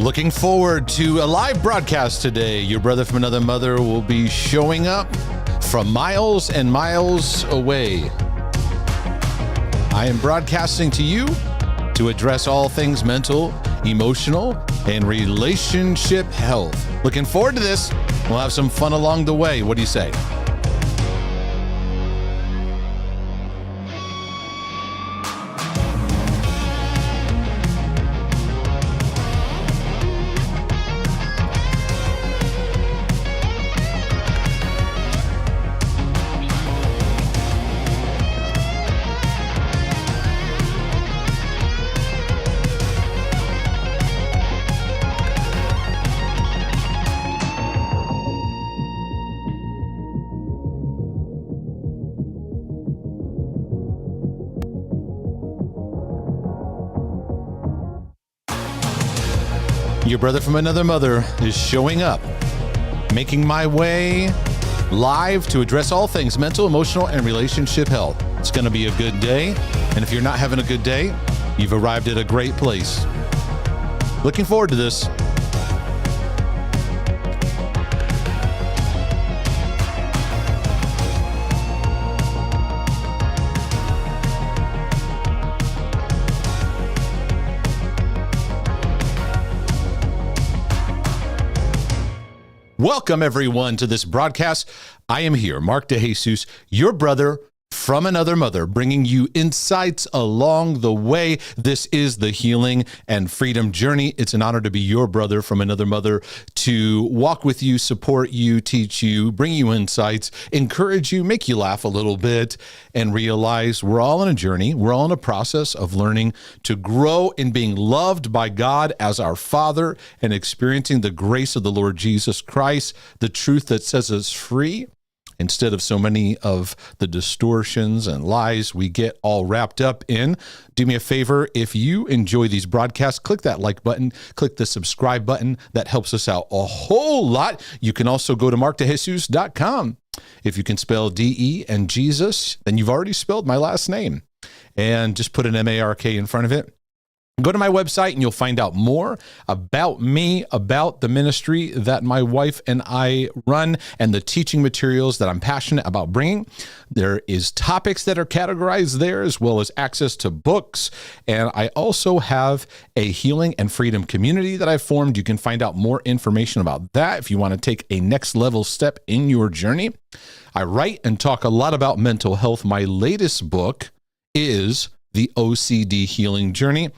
Looking forward to a live broadcast today. Your brother from another mother will be showing up from miles and miles away. I am broadcasting to you to address all things mental, emotional, and relationship health. Looking forward to this. We'll have some fun along the way. What do you say? Your brother from another mother is showing up, making my way live to address all things mental, emotional, and relationship health. It's going to be a good day. And if you're not having a good day, you've arrived at a great place. Looking forward to this. Welcome, everyone, to this broadcast. I am here, Mark DeJesus, your brother from another mother, bringing you insights along the way. This is the healing and freedom journey. It's an honor to be your brother from another mother, to walk with you, support you, teach you, bring you insights, encourage you, make you laugh a little bit, and realize we're all on a journey. We're all in a process of learning to grow in being loved by God as our Father and experiencing the grace of the Lord Jesus Christ, the truth that sets us free, instead of so many of the distortions and lies we get all wrapped up in. Do me a favor, if you enjoy these broadcasts, click that like button, click the subscribe button. That helps us out a whole lot. You can also go to markdejesus.com. If you can spell D-E and Jesus, then you've already spelled my last name. And just put an M-A-R-K in front of it. Go to my website and you'll find out more about me, about the ministry that my wife and I run, and the teaching materials that I'm passionate about bringing. There is topics that are categorized there, as well as access to books. And I also have a healing and freedom community that I've formed. You can find out more information about that if you want to take a next level step in your journey. I write and talk a lot about mental health. My latest book is The OCD Healing Journey.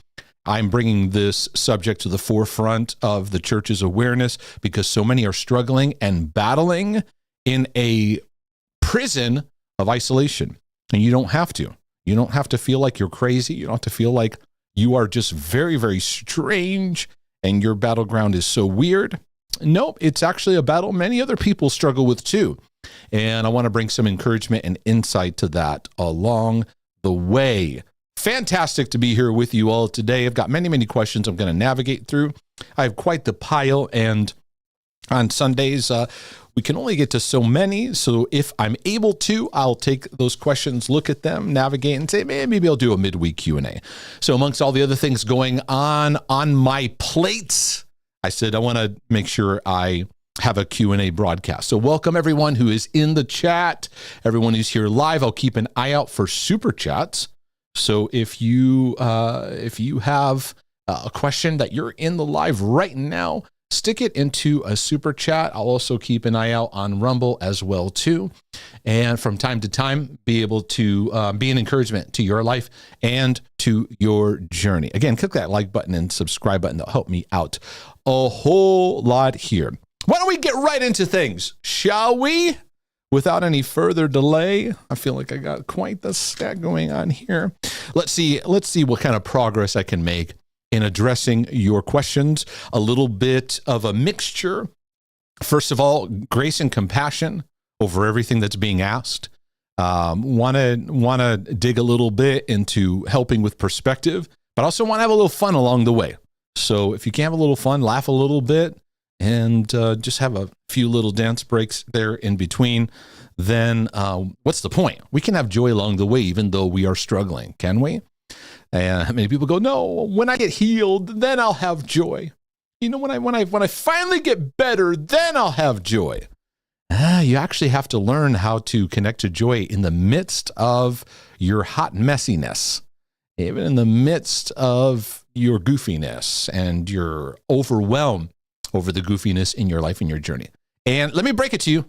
I'm bringing this subject to the forefront of the church's awareness because so many are struggling and battling in a prison of isolation. And you don't have to. You don't have to feel like you're crazy. You don't have to feel like you are just very, very strange and your battleground is so weird. Nope, it's actually a battle many other people struggle with too. And I want to bring some encouragement and insight to that along the way. Fantastic to be here with you all today. I've got many, many questions I'm going to navigate through. I have quite the pile, and on Sundays, we can only get to so many. So if I'm able to, I'll take those questions, look at them, navigate, and say, maybe I'll do a midweek Q&A. So amongst all the other things going on my plate, I said I want to make sure I have a Q&A broadcast. So welcome everyone who is in the chat, everyone who's here live. I'll keep an eye out for super chats. So if you have a question that you're in the live right now, stick it into a super chat. I'll also keep an eye out on Rumble as well too. And from time to time, be able to be an encouragement to your life and to your journey. Again, click that like button and subscribe button. That'll help me out a whole lot here. Why don't we get right into things, shall we? Without any further delay, I feel like I got quite the stack going on here. Let's see what kind of progress I can make in addressing your questions. A little bit of a mixture. First of all, grace and compassion over everything that's being asked. Want to dig a little bit into helping with perspective, but also want to have a little fun along the way. So if you can have a little fun, laugh a little bit, and just have a few little dance breaks there in between, then what's the point? We can have joy along the way, even though we are struggling, can we? And many people go, no, when I get healed, then I'll have joy. when I finally get better, then I'll have joy. You actually have to learn how to connect to joy in the midst of your hot messiness, even in the midst of your goofiness and your overwhelm over the goofiness in your life and your journey. And let me break it to you.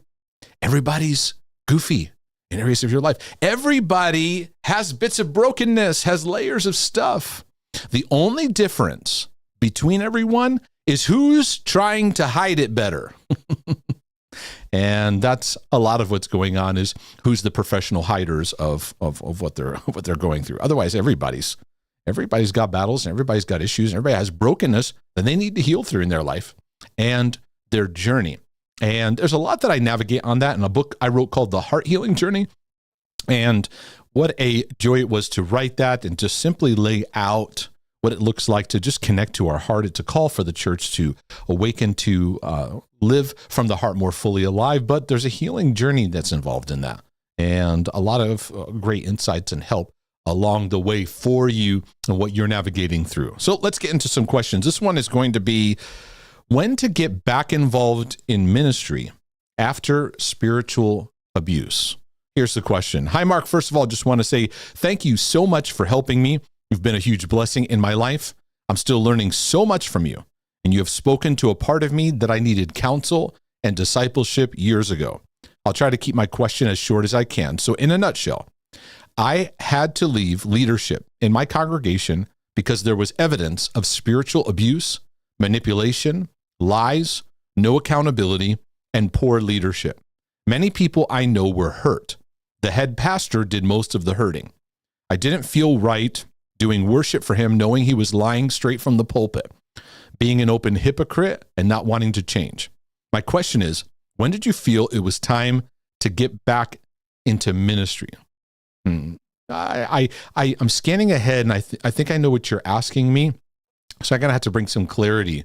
Everybody's goofy in areas of your life. Everybody has bits of brokenness, has layers of stuff. The only difference between everyone is who's trying to hide it better. And that's a lot of what's going on, is who's the professional hiders of what they're going through. Otherwise, everybody's got battles and everybody's got issues and everybody has brokenness that they need to heal through in their life and their journey. And there's a lot that I navigate on that in a book I wrote called The Heart Healing Journey. And what a joy it was to write that and just simply lay out what it looks like to just connect to our heart. It's a call for the church to awaken, to live from the heart more fully alive, but there's a healing journey that's involved in that. And a lot of great insights and help along the way for you and what you're navigating through. So let's get into some questions. This one is going to be when to get back involved in ministry after spiritual abuse. Here's the question. Hi, Mark. First of all, just want to say thank you so much for helping me. You've been a huge blessing in my life. I'm still learning so much from you, and you have spoken to a part of me that I needed counsel and discipleship years ago. I'll try to keep my question as short as I can. So in a nutshell, I had to leave leadership in my congregation because there was evidence of spiritual abuse, manipulation, lies, no accountability, and poor leadership. Many people I know were hurt. The head pastor did most of the hurting. I didn't feel right doing worship for him, knowing he was lying straight from the pulpit, being an open hypocrite and not wanting to change. My question is, when did you feel it was time to get back into ministry? I'm scanning ahead, and I think I know what you're asking me. So I'm going to have to bring some clarity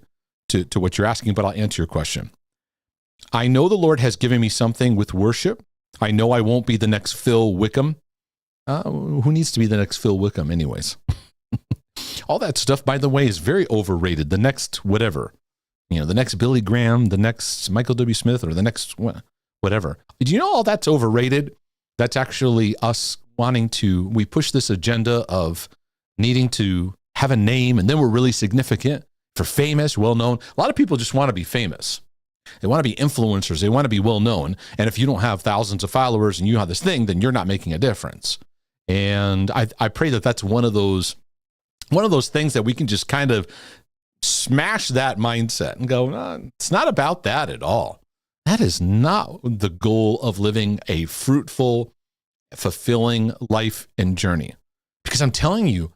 to what you're asking, but I'll answer your question. I know the Lord has given me something with worship. I know I won't be the next Phil Wickham. Who needs to be the next Phil Wickham anyways? All that stuff, by the way, is very overrated. The next whatever, the next Billy Graham, the next Michael W. Smith, or the next whatever. Do you know all that's overrated? That's actually us we push this agenda of needing to have a name, and then we're really significant for famous, well-known. A lot of people just want to be famous. They want to be influencers. They want to be well-known. And if you don't have thousands of followers and you have this thing, then you're not making a difference. And I pray that that's one of those things that we can just kind of smash that mindset and go, it's not about that at all. That is not the goal of living a fruitful, fulfilling life and journey. Because I'm telling you,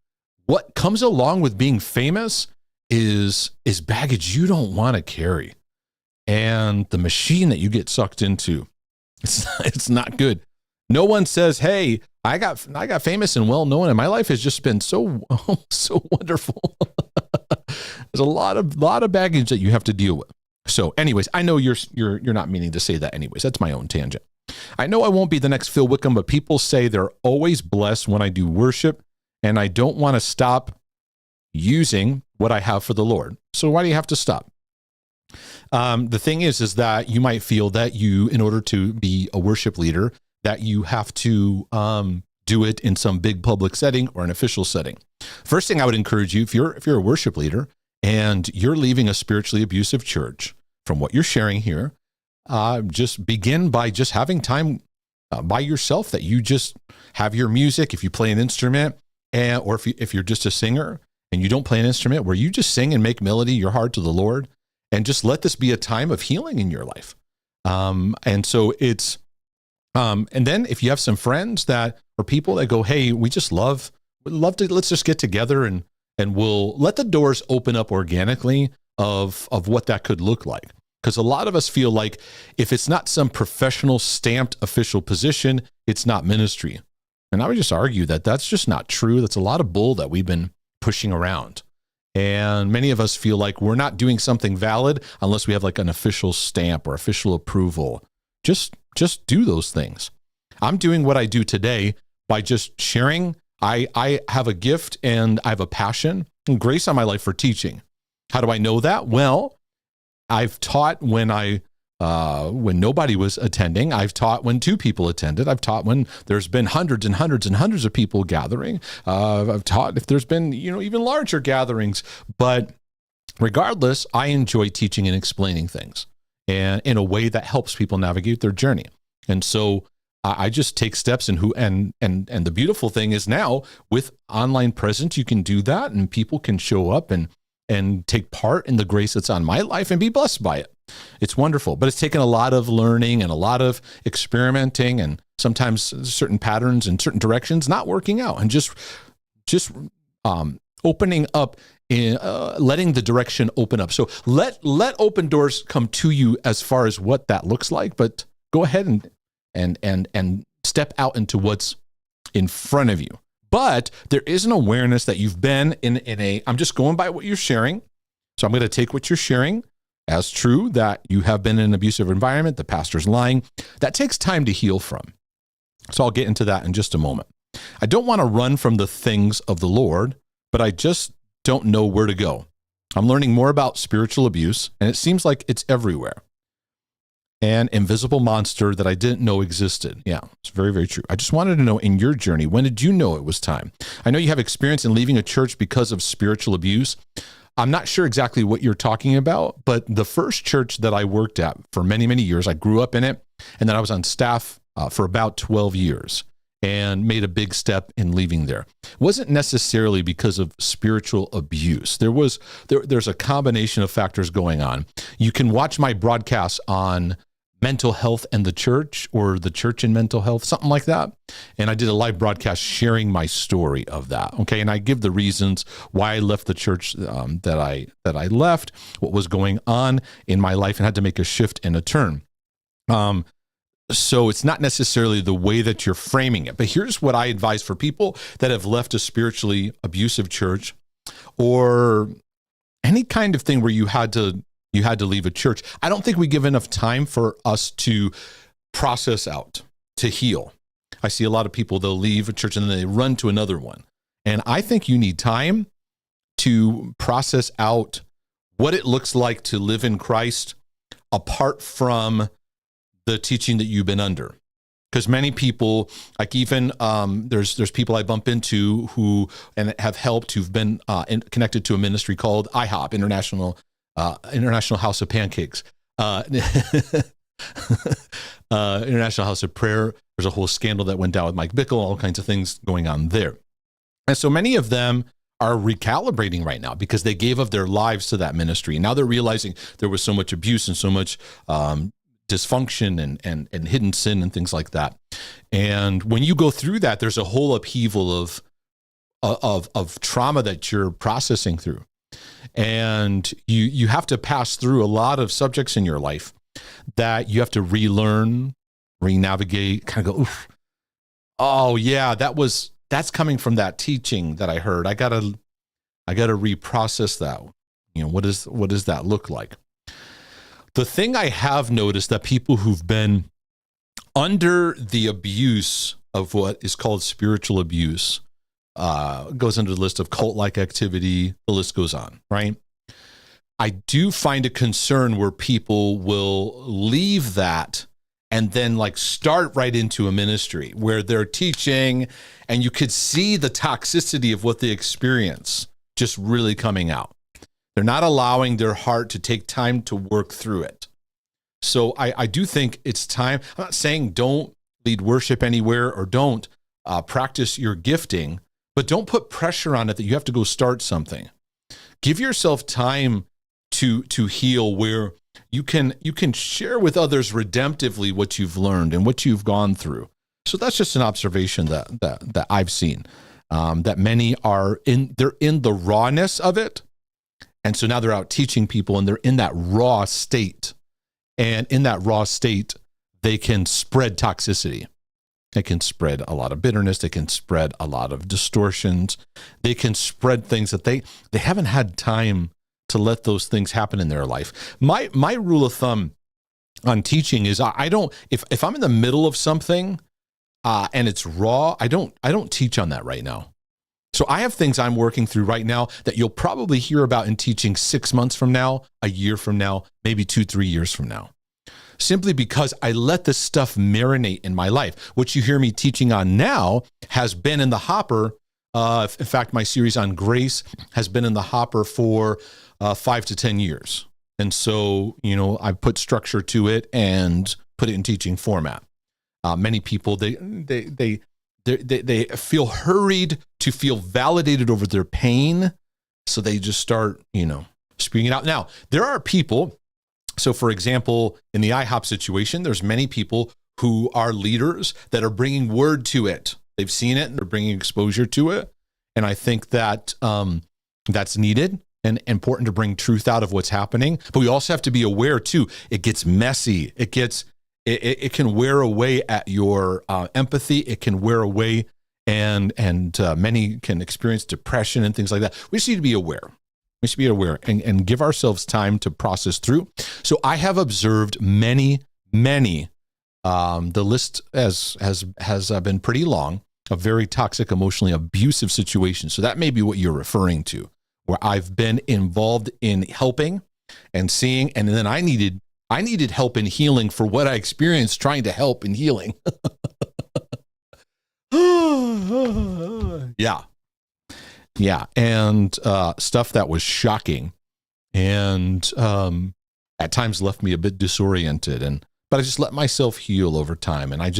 what comes along with being famous is baggage you don't want to carry. And the machine that you get sucked into, it's not good. No one says, hey, I got famous and well known, and my life has just been so wonderful. There's a lot of baggage that you have to deal with. So anyways, I know you're not meaning to say that anyways. That's my own tangent. I know I won't be the next Phil Wickham, but people say they're always blessed when I do worship, and I don't want to stop using what I have for the Lord. So why do you have to stop? The thing is that you might feel that in order to be a worship leader, that you have to do it in some big public setting or an official setting. First thing I would encourage you, if you're a worship leader and you're leaving a spiritually abusive church, from what you're sharing here, just begin by just having time by yourself, that you just have your music. If you play an instrument, or if you're just a singer and you don't play an instrument, where you just sing and make melody your heart to the Lord, and just let this be a time of healing in your life. And so it's, and then if you have some friends or people that go, hey, we'd love to, let's just get together and we'll let the doors open up organically of what that could look like. Because a lot of us feel like if it's not some professional stamped official position, it's not ministry. And I would just argue that that's just not true. That's a lot of bull that we've been pushing around. And many of us feel like we're not doing something valid unless we have like an official stamp or official approval. Just do those things. I'm doing what I do today by just sharing. I have a gift and I have a passion and grace on my life for teaching. How do I know that? Well, I've taught when nobody was attending. I've taught when 2 people attended. I've taught when there's been hundreds and hundreds and hundreds of people gathering. I've taught if there's been, even larger gatherings. But regardless, I enjoy teaching and explaining things, and in a way that helps people navigate their journey. And so I just take steps and the beautiful thing is now with online presence, you can do that, and people can show up and take part in the grace that's on my life and be blessed by it. It's wonderful, but it's taken a lot of learning and a lot of experimenting, and sometimes certain patterns and certain directions not working out, and just opening up, letting the direction open up. So let open doors come to you as far as what that looks like, but go ahead and step out into what's in front of you. But there is an awareness that you've been I'm just going by what you're sharing. So I'm going to take what you're sharing as true, that you have been in an abusive environment, the pastor's lying. That takes time to heal from. So I'll get into that in just a moment. I don't want to run from the things of the Lord, but I just don't know where to go. I'm learning more about spiritual abuse, and it seems like it's everywhere. An invisible monster that I didn't know existed. Yeah, it's very, very true. I just wanted to know, in your journey, when did you know it was time? I know you have experience in leaving a church because of spiritual abuse. I'm not sure exactly what you're talking about, but the first church that I worked at for many, many years, I grew up in it, and then I was on staff for about 12 years and made a big step in leaving there. It wasn't necessarily because of spiritual abuse. There's a combination of factors going on. You can watch my broadcasts on mental health and the church, or the church and mental health, something like that. And I did a live broadcast sharing my story of that. Okay. And I give the reasons why I left the church that I left, what was going on in my life, and had to make a shift and a turn. So it's not necessarily the way that you're framing it, but here's what I advise for people that have left a spiritually abusive church, or any kind of thing where you had to leave a church. I don't think we give enough time for us to process out, to heal. I see a lot of people, they'll leave a church and then they run to another one. And I think you need time to process out what it looks like to live in Christ apart from the teaching that you've been under. Because many people, like even there's people I bump into who and have helped, who've been connected to a ministry called IHOP, International House of Pancakes, International House of Prayer. There's a whole scandal that went down with Mike Bickle, all kinds of things going on there. And so many of them are recalibrating right now because they gave of their lives to that ministry. And now they're realizing there was so much abuse and so much dysfunction and hidden sin and things like that. And when you go through that, there's a whole upheaval of trauma that you're processing through. And you have to pass through a lot of subjects in your life that you have to relearn, re-navigate, kind of go, oof, oh yeah, that's coming from that teaching that I heard. I gotta reprocess that. What does that look like? The thing I have noticed that people who've been under the abuse of what is called spiritual abuse, goes under the list of cult-like activity, the list goes on, right? I do find a concern where people will leave that and then start right into a ministry where they're teaching, and you could see the toxicity of what they experience just really coming out. They're not allowing their heart to take time to work through it. So I do think it's time. I'm not saying don't lead worship anywhere or don't practice your gifting, but don't put pressure on it that you have to go start something. Give yourself time to heal, where you can share with others redemptively what you've learned and what you've gone through. So that's just an observation that I've seen, that many they're in the rawness of it. And so now they're out teaching people, and they're in that raw state. And in that raw state, they can spread toxicity. They can spread a lot of bitterness. They can spread a lot of distortions. They can spread things that they haven't had time to let those things happen in their life. My rule of thumb on teaching is I don't, if I'm in the middle of something and it's raw, I don't teach on that right now. So I have things I'm working through right now that you'll probably hear about in teaching 6 months from now, a year from now, maybe 2-3 years from now. Simply because I let this stuff marinate in my life. What you hear me teaching on now has been in the hopper. In fact, my series on grace has been in the hopper for 5 to 10 years. And so, I put structure to it and put it in teaching format. Many people, they feel hurried to feel validated over their pain. So they just start, spewing it out. Now, there are people. So for example, in the IHOP situation, there's many people who are leaders that are bringing word to it. They've seen it and they're bringing exposure to it. And I think that that's needed and important to bring truth out of what's happening. But we also have to be aware too, it gets messy. It can wear away at your empathy. It can wear away and many can experience depression and things like that. We just need to be aware. We should be aware and give ourselves time to process through. So I have observed many, the list has been pretty long, of very toxic, emotionally abusive situations. So that may be what you're referring to, where I've been involved in helping and seeing, and then I needed help in healing for what I experienced trying to help in healing. Yeah. And stuff that was shocking and at times left me a bit disoriented. But I just let myself heal over time. And I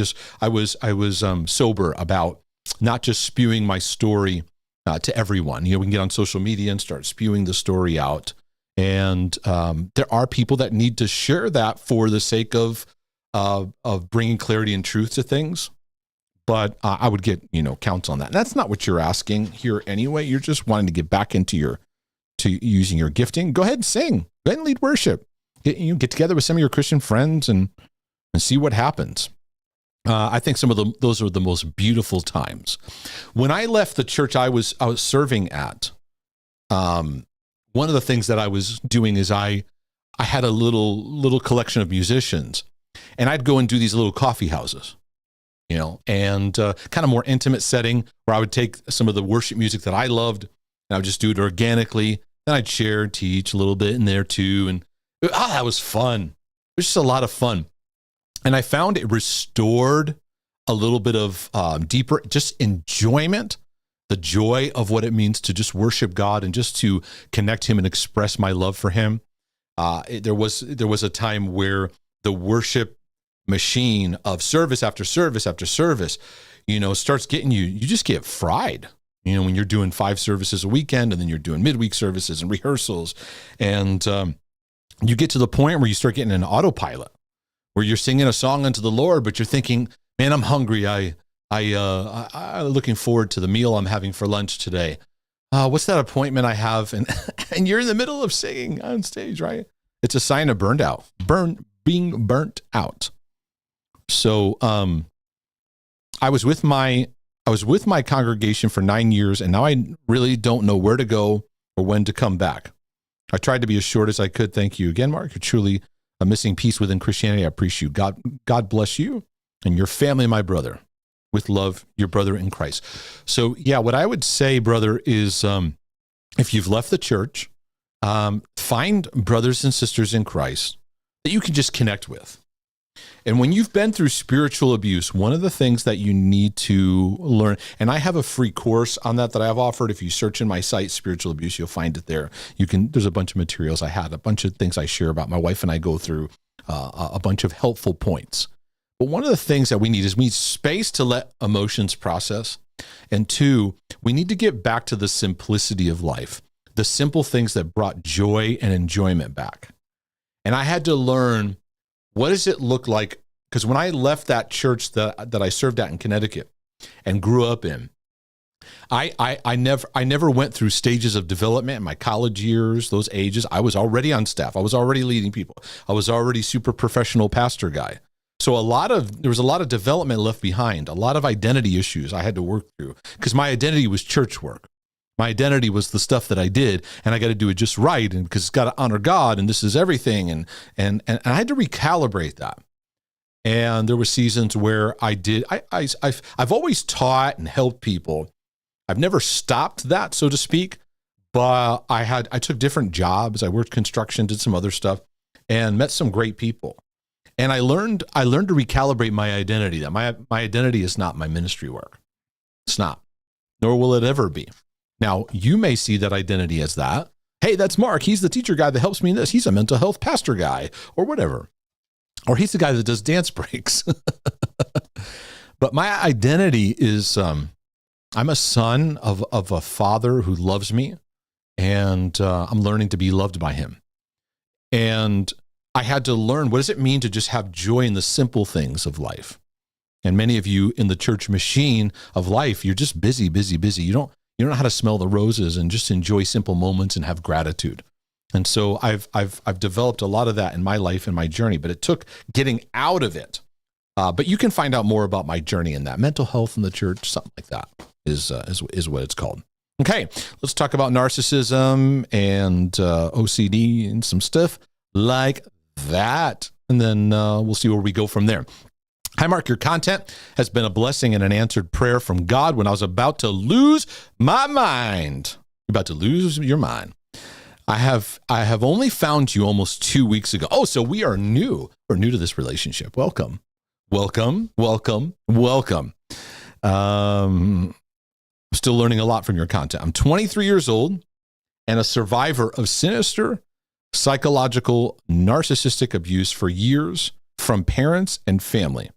was sober about not just spewing my story to everyone. We can get on social media and start spewing the story out. And there are people that need to share that for the sake of bringing clarity and truth to things. But I would get, counsel on that. And that's not what you're asking here anyway. You're just wanting to get back into using your gifting. Go ahead and sing. Go ahead and lead worship. Get together with some of your Christian friends and see what happens. I think some of those are the most beautiful times. When I left the church I was serving at, one of the things that I was doing is I had a little collection of musicians, and I'd go and do these little coffee houses. And kind of more intimate setting where I would take some of the worship music that I loved and I would just do it organically. Then I'd share, teach a little bit in there too. And that was fun. It was just a lot of fun. And I found it restored a little bit of deeper just enjoyment, the joy of what it means to just worship God and just to connect Him and express my love for Him. There was a time where the worship machine of service after service after service, starts getting you just get fried, when you're doing 5 services a weekend and then you're doing midweek services and rehearsals. And you get to the point where you start getting an autopilot where you're singing a song unto the Lord, but you're thinking, man, I'm hungry. I'm looking forward to the meal I'm having for lunch today. What's that appointment I have? And you're in the middle of singing on stage, right? It's a sign of being burnt out. So I was with my congregation for 9 years, and now I really don't know where to go or when to come back. I tried to be as short as I could. Thank you again, Mark. You're truly a missing piece within Christianity. I appreciate you. God bless you and your family, my brother. With love, your brother in Christ. So yeah, what I would say, brother, is if you've left the church, find brothers and sisters in Christ that you can just connect with. And when you've been through spiritual abuse, one of the things that you need to learn, and I have a free course on that I've offered. If you search in my site, spiritual abuse, you'll find it there. There's a bunch of materials I had, a bunch of things I share about. My wife and I go through a bunch of helpful points. But one of the things that we need space to let emotions process. And 2, we need to get back to the simplicity of life, the simple things that brought joy and enjoyment back. And I had to learn, what does it look like? Because when I left that church that I served at in Connecticut and grew up in, I never went through stages of development in my college years, those ages. I was already on staff. I was already leading people. I was already super professional pastor guy. So there was a lot of development left behind, a lot of identity issues I had to work through because my identity was church work. My identity was the stuff that I did, and I got to do it just right, and because it's got to honor God, and this is everything, and I had to recalibrate that. And there were seasons where I've always taught and helped people I've never stopped that, so to speak, but I took different jobs. I worked construction, did some other stuff, and met some great people. And I learned to recalibrate my identity. That my identity is not my ministry work. It's not, nor will it ever be. Now, you may see that identity as that. Hey, that's Mark. He's the teacher guy that helps me in this. He's a mental health pastor guy or whatever. Or he's the guy that does dance breaks. But my identity is I'm a son of a father who loves me, and I'm learning to be loved by him. And I had to learn, what does it mean to just have joy in the simple things of life? And many of you in the church machine of life, you're just busy, busy, busy. You don't know how to smell the roses and just enjoy simple moments and have gratitude. And so I've developed a lot of that in my life and my journey, but it took getting out of it. But you can find out more about my journey in that. Mental health in the church, something like that is what it's called. Okay, let's talk about narcissism and OCD and some stuff like that. And then we'll see where we go from there. Hi, Mark. Your content has been a blessing and an answered prayer from God when I was about to lose my mind. You're about to lose your mind. I have only found you almost 2 weeks ago. Oh, so we are new. We're new to this relationship. Welcome. I'm still learning a lot from your content. I'm 23 years old and a survivor of sinister psychological narcissistic abuse for years from parents and family.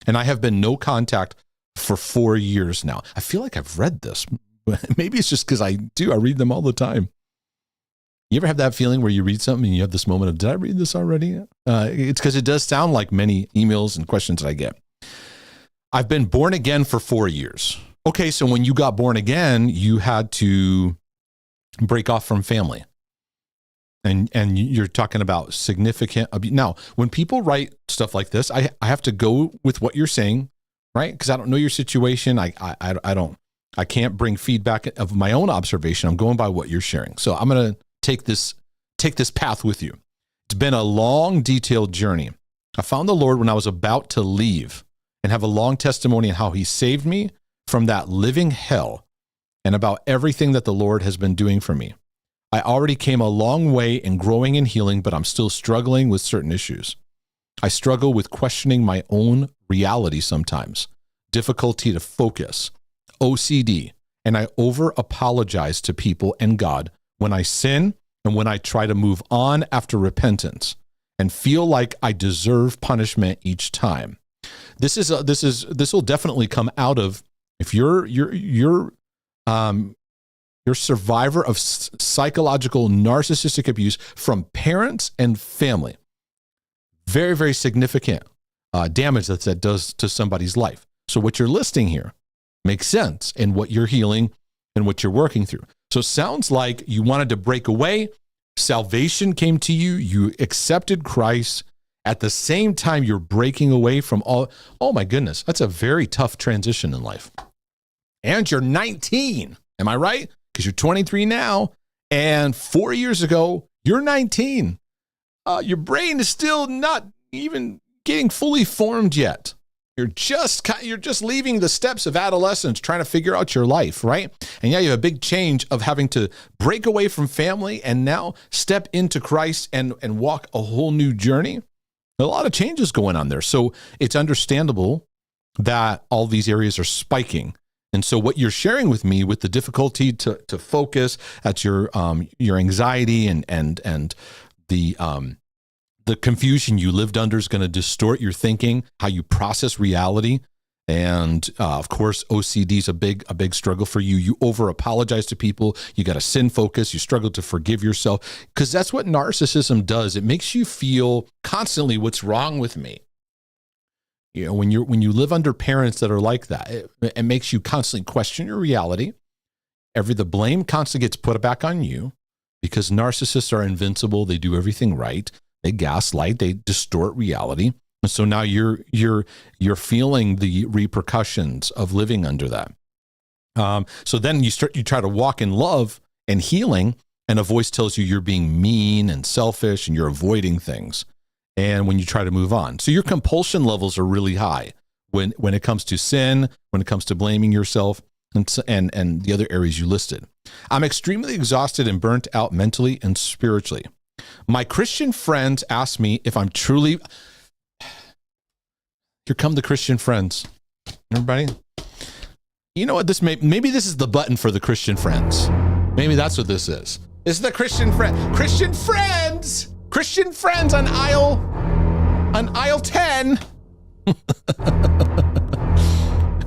And I have been no contact for 4 years now. I feel like I've read this. Maybe it's just because I read them all the time. You ever have that feeling where you read something and you have this moment of, did I read this already? It's because it does sound like many emails and questions that I get. I've been born again for 4 years. Okay, so when you got born again, you had to break off from family. And you're talking about significant abuse. Now, when people write stuff like this, I have to go with what you're saying, right? Because I don't know your situation. I can't bring feedback of my own observation. I'm going by what you're sharing. So I'm going to take this path with you. It's been a long, detailed journey. I found the Lord when I was about to leave and have a long testimony on how he saved me from that living hell and about everything that the Lord has been doing for me. I already came a long way in growing and healing, but I'm still struggling with certain issues. I struggle with questioning my own reality sometimes, difficulty to focus, OCD, and I over-apologize to people and God when I sin and when I try to move on after repentance and feel like I deserve punishment each time. This will definitely come out of, if you're survivor of psychological narcissistic abuse from parents and family. Very, very significant damage that does to somebody's life. So what you're listing here makes sense in what you're healing and what you're working through. So it sounds like you wanted to break away. Salvation came to you. You accepted Christ. At the same time, you're breaking away from all. Oh my goodness, that's a very tough transition in life. And you're 19. Am I right? Because you're 23 now, and 4 years ago, you're 19. Your brain is still not even getting fully formed yet. You're just leaving the steps of adolescence, trying to figure out your life, right? And yeah, you have a big change of having to break away from family and now step into Christ and walk a whole new journey. A lot of changes going on there. So it's understandable that all these areas are spiking. And so what you're sharing with me with the difficulty to focus, that's your anxiety and the confusion you lived under is going to distort your thinking, how you process reality. And of course, OCD is a big struggle for you. You over apologize to people. You got a sin focus. You struggle to forgive yourself because that's what narcissism does. It makes you feel constantly what's wrong with me. You know, when you live under parents that are like that, it makes you constantly question your reality. The blame constantly gets put back on you because narcissists are invincible. They do everything right. They gaslight. They distort reality. And so now you're feeling the repercussions of living under that. So then you try to walk in love and healing, and a voice tells you you're being mean and selfish and you're avoiding things. And when you try to move on, so your compulsion levels are really high when it comes to sin, when it comes to blaming yourself. and the other areas you listed. I'm extremely exhausted and burnt out mentally and spiritually. My Christian friends ask me if I'm truly... Here come the Christian friends. Everybody? You know what this maybe this is the button for the Christian friends. Maybe that's what this is. This is the Christian Christian friends on aisle 10.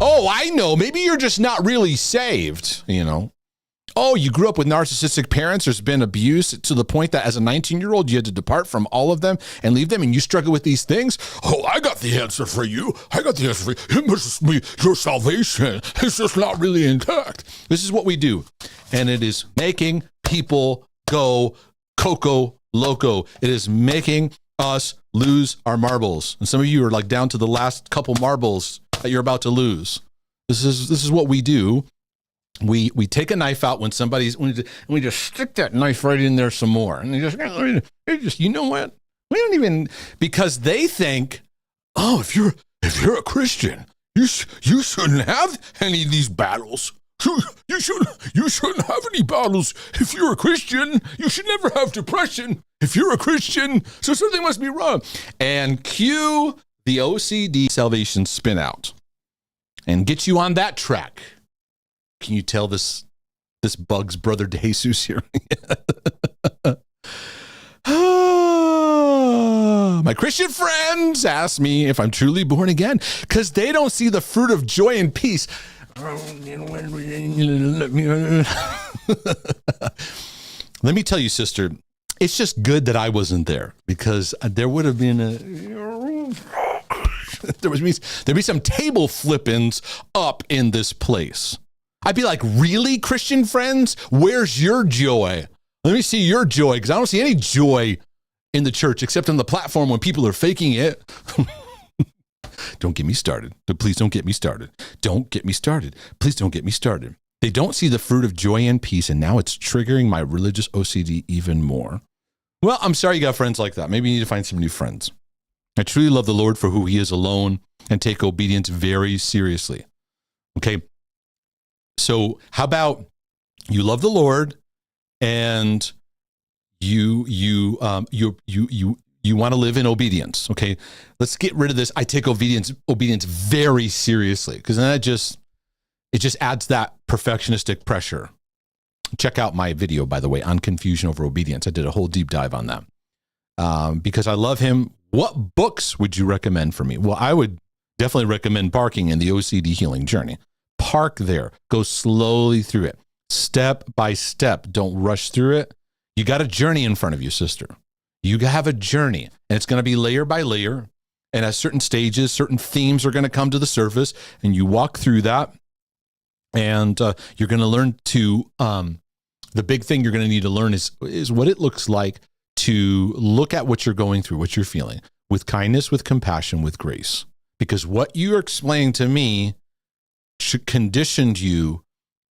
Oh, I know. Maybe you're just not really saved, you know. Oh, you grew up with narcissistic parents. There's been abuse to the point that as a 19-year-old, you had to depart from all of them and leave them, and you struggle with these things. Oh, I got the answer for you. I got the answer for you. It must be your salvation. It's just not really intact. This is what we do, and it is making people go coco loco. It is making us lose our marbles. And some of you are like down to the last couple marbles that you're about to lose. This is what we do. We take a knife out when we just stick that knife right in there some more. And they just you know what? We don't even, because they think, oh, if you're a Christian, you shouldn't have any of these battles. You shouldn't have any battles. If you're a Christian, you should never have depression. If you're a Christian, so something must be wrong. And cue the OCD salvation spin out and get you on that track. Can you tell this bugs brother DeJesus here? My Christian friends ask me if I'm truly born again because they don't see the fruit of joy and peace. Let me tell you, sister, it's just good that I wasn't there, because there would have been there'd be some table flippings up in this place. I'd be like, really, Christian friends? Where's your joy? Let me see your joy, because I don't see any joy in the church except on the platform when people are faking it. Don't get me started. Please don't get me started. Don't get me started. Please don't get me started. They don't see the fruit of joy and peace, and now it's triggering my religious OCD even more. Well, I'm sorry you got friends like that. Maybe you need to find some new friends. I truly love the Lord for who he is alone and take obedience very seriously. Okay. So how about you love the Lord and you want to live in obedience. Okay. Let's get rid of this. I take obedience very seriously, because then it just adds that perfectionistic pressure. Check out my video, by the way, on confusion over obedience. I did a whole deep dive on that. Because I love him. What books would you recommend for me? Well, I would definitely recommend Parking in the OCD Healing Journey. Park there. Go slowly through it. Step by step. Don't rush through it. You got a journey in front of you, sister. You have a journey, and it's going to be layer by layer. And at certain stages, certain themes are going to come to the surface, and you walk through that. And you're going to learn to, the big thing you're going to need to learn is what it looks like to look at what you're going through, what you're feeling, with kindness, with compassion, with grace. Because what you're explaining to me conditioned you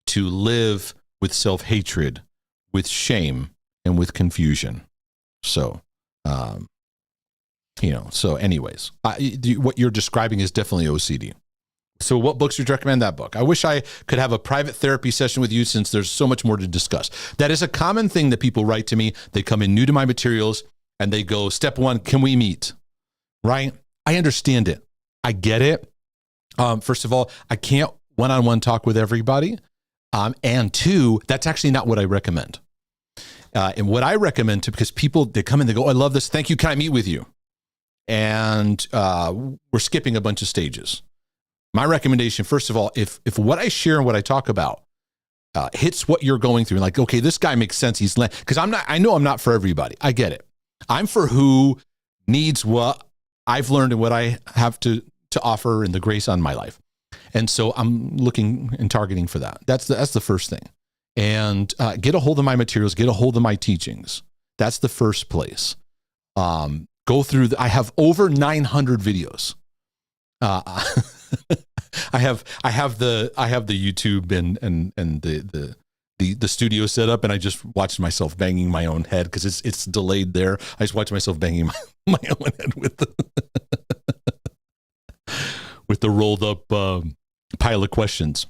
to live with self-hatred, with shame, and with confusion. So, so anyways, what you're describing is definitely OCD. So what books would you recommend? That book? I wish I could have a private therapy session with you, since there's so much more to discuss. That is a common thing that people write to me. They come in new to my materials and they go, step one, can we meet? Right? I understand it. I get it. First of all, I can't one-on-one talk with everybody. And two, that's actually not what I recommend. And what I recommend because people, they come in, they go, oh, I love this. Thank you. Can I meet with you? And we're skipping a bunch of stages. My recommendation, first of all, if what I share and what I talk about hits what you're going through, like, okay, this guy makes sense. Because I know I'm not for everybody. I get it. I'm for who needs what I've learned and what I have to offer and the grace on my life. And so I'm looking and targeting for that. That's the first thing. And get a hold of my materials, get a hold of my teachings. That's the first place. Go through, I have over 900 videos. I have the YouTube and the studio set up, and I just watched myself banging my own head because it's delayed there. I just watched myself banging my own head with the rolled up pile of questions.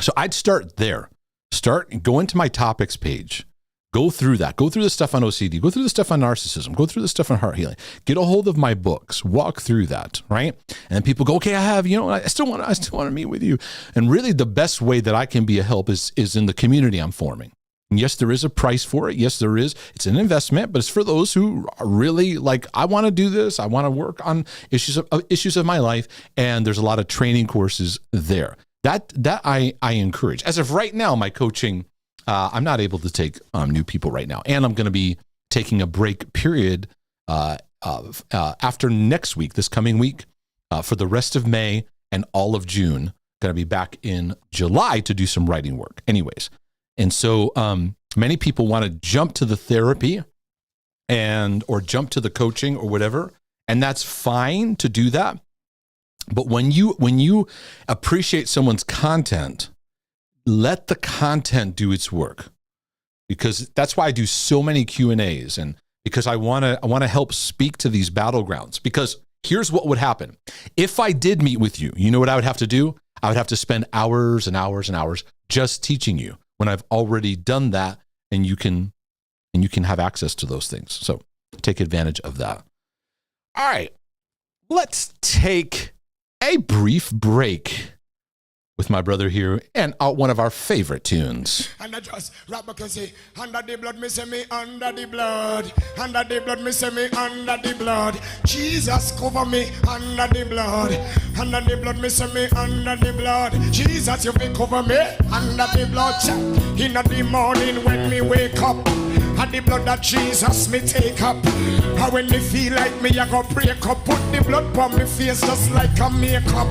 So I'd start there. Go into my topics page. Go through that. Go through the stuff on OCD. Go through the stuff on narcissism. Go through the stuff on heart healing. Get a hold of my books. Walk through that, right? And people go, okay, I still want to meet with you. And really, the best way that I can be a help is in the community I'm forming. And yes, there is a price for it. Yes, there is. It's an investment, but it's for those who are really like, I want to do this. I want to work on issues of my life. And there's a lot of training courses there. That I encourage. As of right now, my coaching, I'm not able to take new people right now. And I'm going to be taking a break period after next week, this coming week, for the rest of May and all of June. Going to be back in July to do some writing work. Anyways. And so many people want to jump to the therapy or jump to the coaching or whatever. And that's fine to do that. But when you appreciate someone's content, let the content do its work, because that's why I do so many Q&As, and because I want to help speak to these battlegrounds. Because here's what would happen. If I did meet with you, you know what I would have to do? I would have to spend hours and hours and hours just teaching you, when I've already done that, and you can have access to those things. So take advantage of that. All right, let's take a brief break with my brother here and one of our favorite tunes. And I just rap because say, under the blood, me say me under the blood. Under the blood, me say me under the blood. Jesus cover me under the blood. Under the blood, me say me under the blood. Jesus, you will cover me under the blood. In the morning when me wake up, and the blood that Jesus me take up. And when me feel like me, I go break up. Put the blood on me face just like a makeup.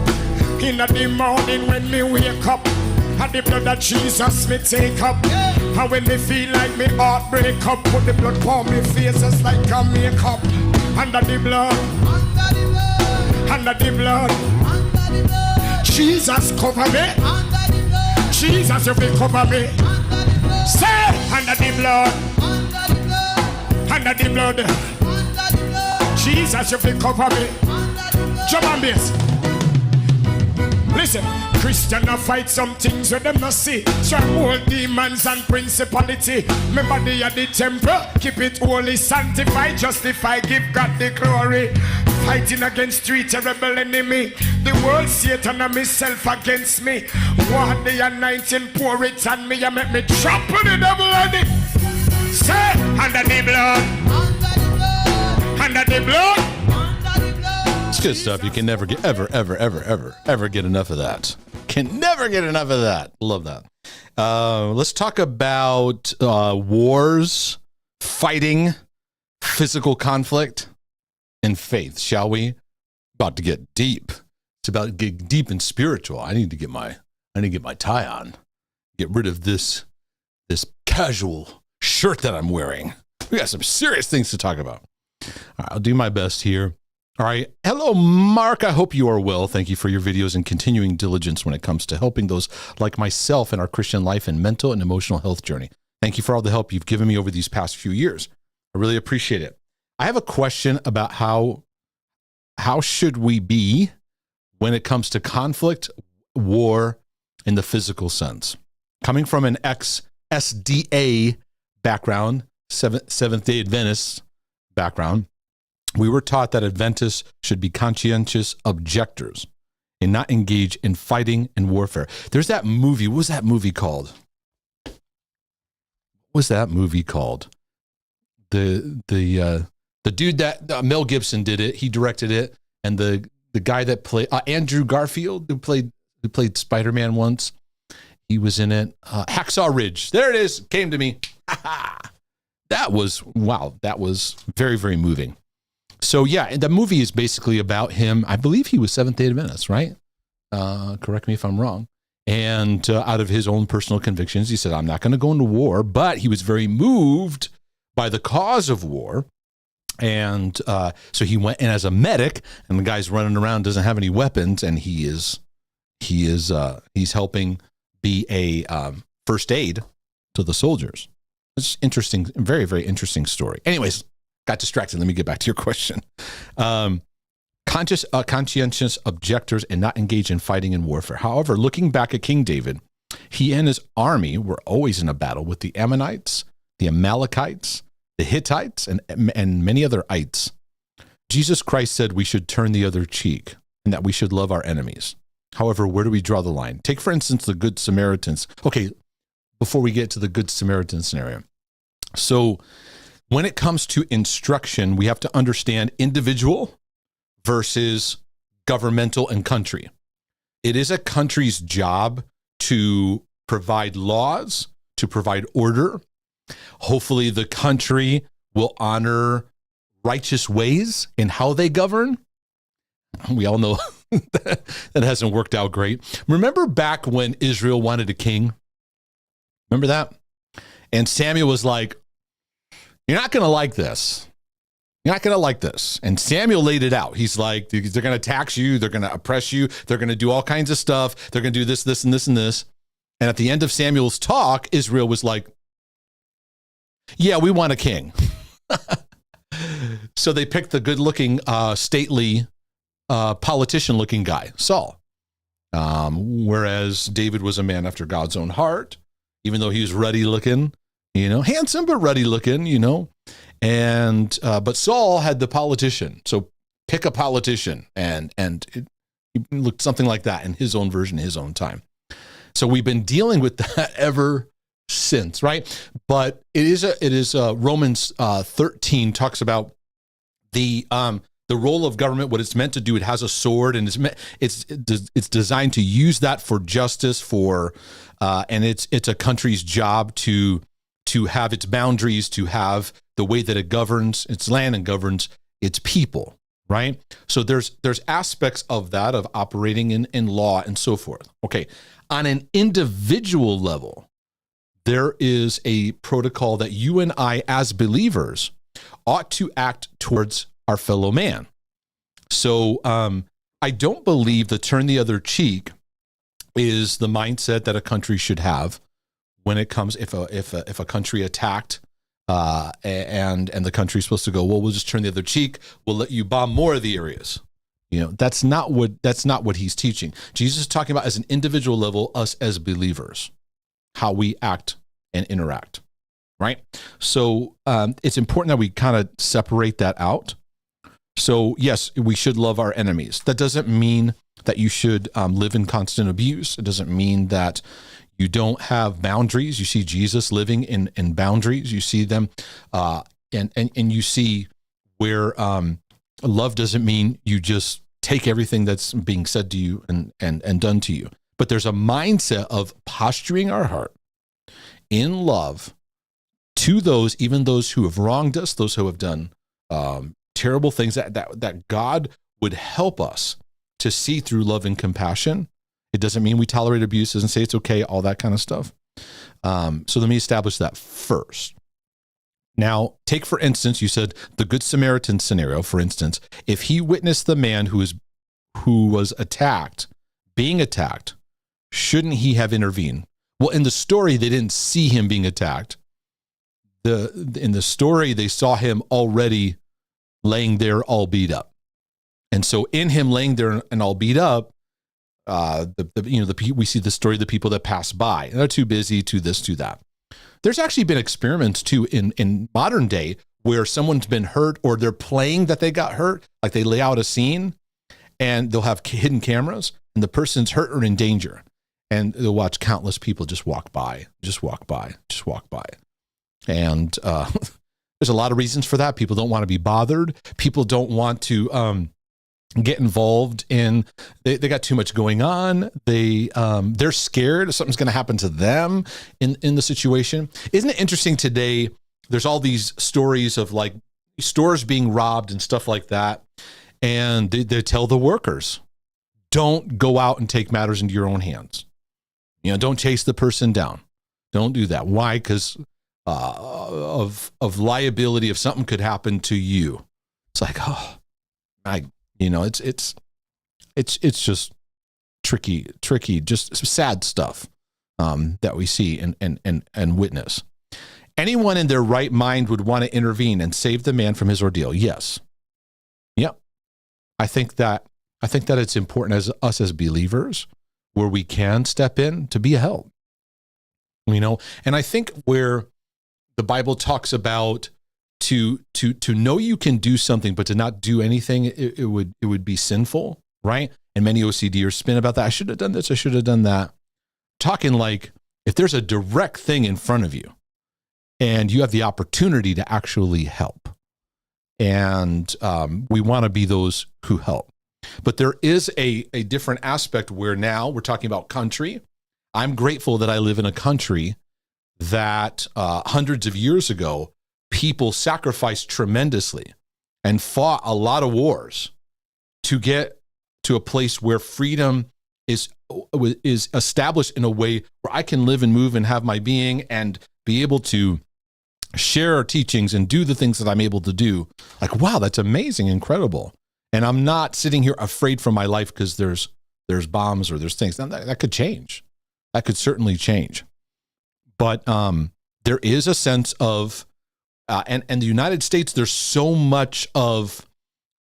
In the morning when me wake up, and the blood that Jesus me take up. And when me feel like me heart break up, put the blood on me face just like a makeup. Under the blood, under the blood, under the blood. Jesus cover me, under the blood. Jesus you will cover me, under the blood. Say under the blood, under the blood, under the blood, under the blood. Jesus you will cover me, under the blood. Jump on this. Listen, Christian fight some things with them not see. Stronghold demons and principality. My body at the temple, keep it holy, sanctified, justify, give God the glory. Fighting against three terrible enemy. The world, Satan and myself against me. One the anointing, pour it on me and make me trample the devil on it. Say, under the blood, under the blood, under the blood. It's good stuff. You can never get ever get enough of that. Can never get enough of that. Love that. Let's talk about wars, fighting, physical conflict, and faith, shall we? About to get deep. It's about to get deep and spiritual. I need to get my tie on. Get rid of this casual shirt that I'm wearing. We got some serious things to talk about. All right, I'll do my best here. All right. Hello, Mark. I hope you are well. Thank you for your videos and continuing diligence when it comes to helping those like myself in our Christian life and mental and emotional health journey. Thank you for all the help you've given me over these past few years. I really appreciate it. I have a question about how should we be when it comes to conflict, war, in the physical sense. Coming from an ex-SDA background, Seventh-day Adventist background, we were taught that Adventists should be conscientious objectors and not engage in fighting and warfare. There's that movie. What was that movie called? The dude that Mel Gibson did it. He directed it, and the guy that played Andrew Garfield, who played Spider-Man once, he was in it. Hacksaw Ridge. There it is. Came to me. That was very, very moving. So yeah, the movie is basically about him. I believe he was Seventh-day Adventist, right? Correct me if I'm wrong. And out of his own personal convictions, he said, I'm not going to go into war, but he was very moved by the cause of war. And so he went in as a medic, and the guy's running around, doesn't have any weapons, and he's helping be a first aid to the soldiers. It's interesting, very, very interesting story. Anyways, got distracted. Let me get back to your question. Conscientious objectors and not engage in fighting and warfare. However, looking back at King David, He and his army were always in a battle with the Ammonites, the Amalekites, the Hittites, and many other ites. Jesus Christ said we should turn the other cheek and that we should love our enemies. However, where do we draw the line? Take, for instance, the Good Samaritans. Okay, before we get to the Good Samaritan scenario. So when it comes to instruction, we have to understand individual versus governmental and country. It is a country's job to provide laws, to provide order. Hopefully the country will honor righteous ways in how they govern. We all know that hasn't worked out great. Remember back when Israel wanted a king? Remember that? And Samuel was like, you're not going to like this. You're not going to like this. And Samuel laid it out. He's like, they're going to tax you. They're going to oppress you. They're going to do all kinds of stuff. They're going to do this, this, and this, and this. And at the end of Samuel's talk, Israel was like, yeah, we want a king. So they picked the good-looking, stately, politician-looking guy, Saul. Whereas David was a man after God's own heart, even though he was ruddy-looking, handsome but ruddy-looking, And but Saul had the politician. So pick a politician, and it looked something like that in his own version, his own time. So we've been dealing with that ever since, right? But it is Romans 13 talks about the role of government, what it's meant to do. It has a sword, and it's designed to use that for justice, and it's a country's job to have its boundaries, to have the way that it governs its land and governs its people, right? So there's aspects of that, of operating in law and so forth. Okay, on an individual level, there is a protocol that you and I as believers ought to act towards our fellow man. So I don't believe the turn the other cheek is the mindset that a country should have when it comes, if a country attacked and the country's supposed to go, well, we'll just turn the other cheek. We'll let you bomb more of the areas. That's not what he's teaching. Jesus is talking about, as an individual level, us as believers, how we act and interact, right? So it's important that we kind of separate that out. So yes, we should love our enemies. That doesn't mean that you should live in constant abuse. It doesn't mean that you don't have boundaries. You see Jesus living in boundaries. You see them, and you see where love doesn't mean you just take everything that's being said to you and done to you. But there's a mindset of posturing our heart in love to those, even those who have wronged us, those who have done terrible things, that God would help us to see through love and compassion. It doesn't mean we tolerate abuse, doesn't say it's okay, all that kind of stuff. So let me establish that first. Now, take, for instance, you said the Good Samaritan scenario, for instance, if he witnessed the man who was being attacked, shouldn't he have intervened? Well, in the story, they didn't see him being attacked. In the story, they saw him already laying there all beat up. And so in him laying there and all beat up, we see the story of the people that pass by, and they're too busy to this, to that. There's actually been experiments too in modern day where someone's been hurt, or they're playing that they got hurt, like they lay out a scene and they'll have hidden cameras and the person's hurt or in danger, and they'll watch countless people just walk by. And there's a lot of reasons for that. People don't want to be bothered. People don't want to get involved in, they got too much going on. They're scared something's going to happen to them in the situation. Isn't it interesting today? There's all these stories of like stores being robbed and stuff like that. And they tell the workers, don't go out and take matters into your own hands. Don't chase the person down. Don't do that. Why? Because of liability, if something could happen to you. It's like, it's just tricky, just sad stuff that we see and witness. Anyone in their right mind would want to intervene and save the man from his ordeal. Yes. Yep. I think that it's important as us as believers, where we can step in to be a help. And I think where the Bible talks about to know you can do something, but to not do anything, it would be sinful, right? And many OCDers spin about that. I should have done this. I should have done that. Talking like if there's a direct thing in front of you and you have the opportunity to actually help. And we want to be those who help. But there is a different aspect where now we're talking about country. I'm grateful that I live in a country that hundreds of years ago, people sacrificed tremendously and fought a lot of wars to get to a place where freedom is established in a way where I can live and move and have my being and be able to share our teachings and do the things that I'm able to do. Like, wow, that's amazing, incredible. And I'm not sitting here afraid for my life because there's bombs or there's things. Now, that could change. That could certainly change. But there is a sense of, and the United States, there's so much of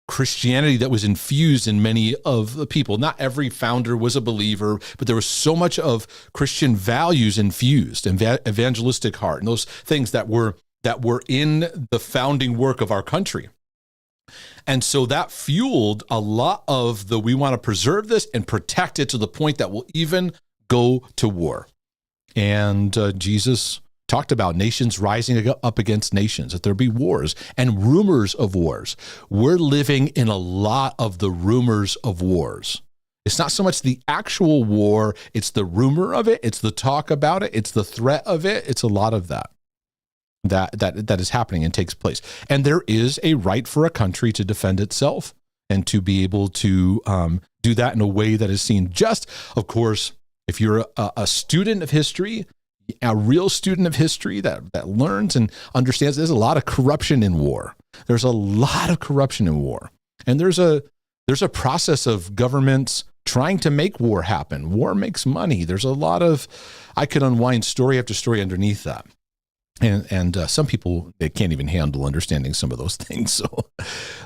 Christianity that was infused in many of the people. Not every founder was a believer, but there was so much of Christian values infused, and evangelistic heart, and those things that were in the founding work of our country. And so that fueled a lot of we want to preserve this and protect it to the point that we'll even go to war. And Jesus talked about nations rising up against nations, that there be wars and rumors of wars. We're living in a lot of the rumors of wars. It's not so much the actual war, it's the rumor of it, it's the talk about it, it's the threat of it, it's a lot of that is happening and takes place. And there is a right for a country to defend itself and to be able to do that in a way that is seen just, of course, if you're a student of history, a real student of history that learns and understands there's a lot of corruption in war. There's a lot of corruption in war. And there's a process of governments trying to make war happen. War makes money. There's a lot of, I could unwind story after story underneath that. And some people, they can't even handle understanding some of those things.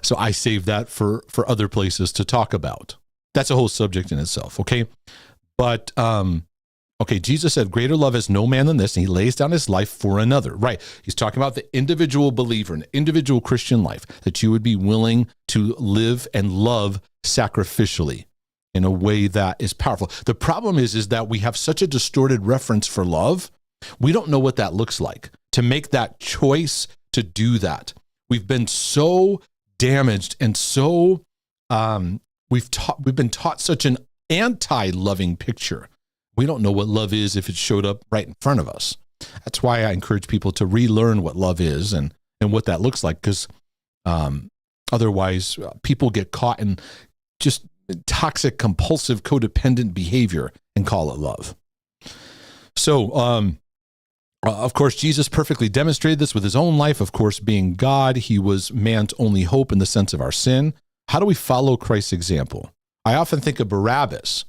So I save that for other places to talk about. That's a whole subject in itself, okay? But, okay, Jesus said, greater love has no man than this, and he lays down his life for another. Right. He's talking about the individual believer, an individual Christian life, that you would be willing to live and love sacrificially in a way that is powerful. The problem is that we have such a distorted reference for love. We don't know what that looks like, to make that choice to do that. We've been so damaged and so, we've been taught such an anti-loving picture. We don't know what love is if it showed up right in front of us. That's why I encourage people to relearn what love is and what that looks like, because otherwise people get caught in just toxic, compulsive, codependent behavior and call it love. So, of course, Jesus perfectly demonstrated this with his own life. Of course, being God, he was man's only hope in the sense of our sin. How do we follow Christ's example? I often think of Barabbas,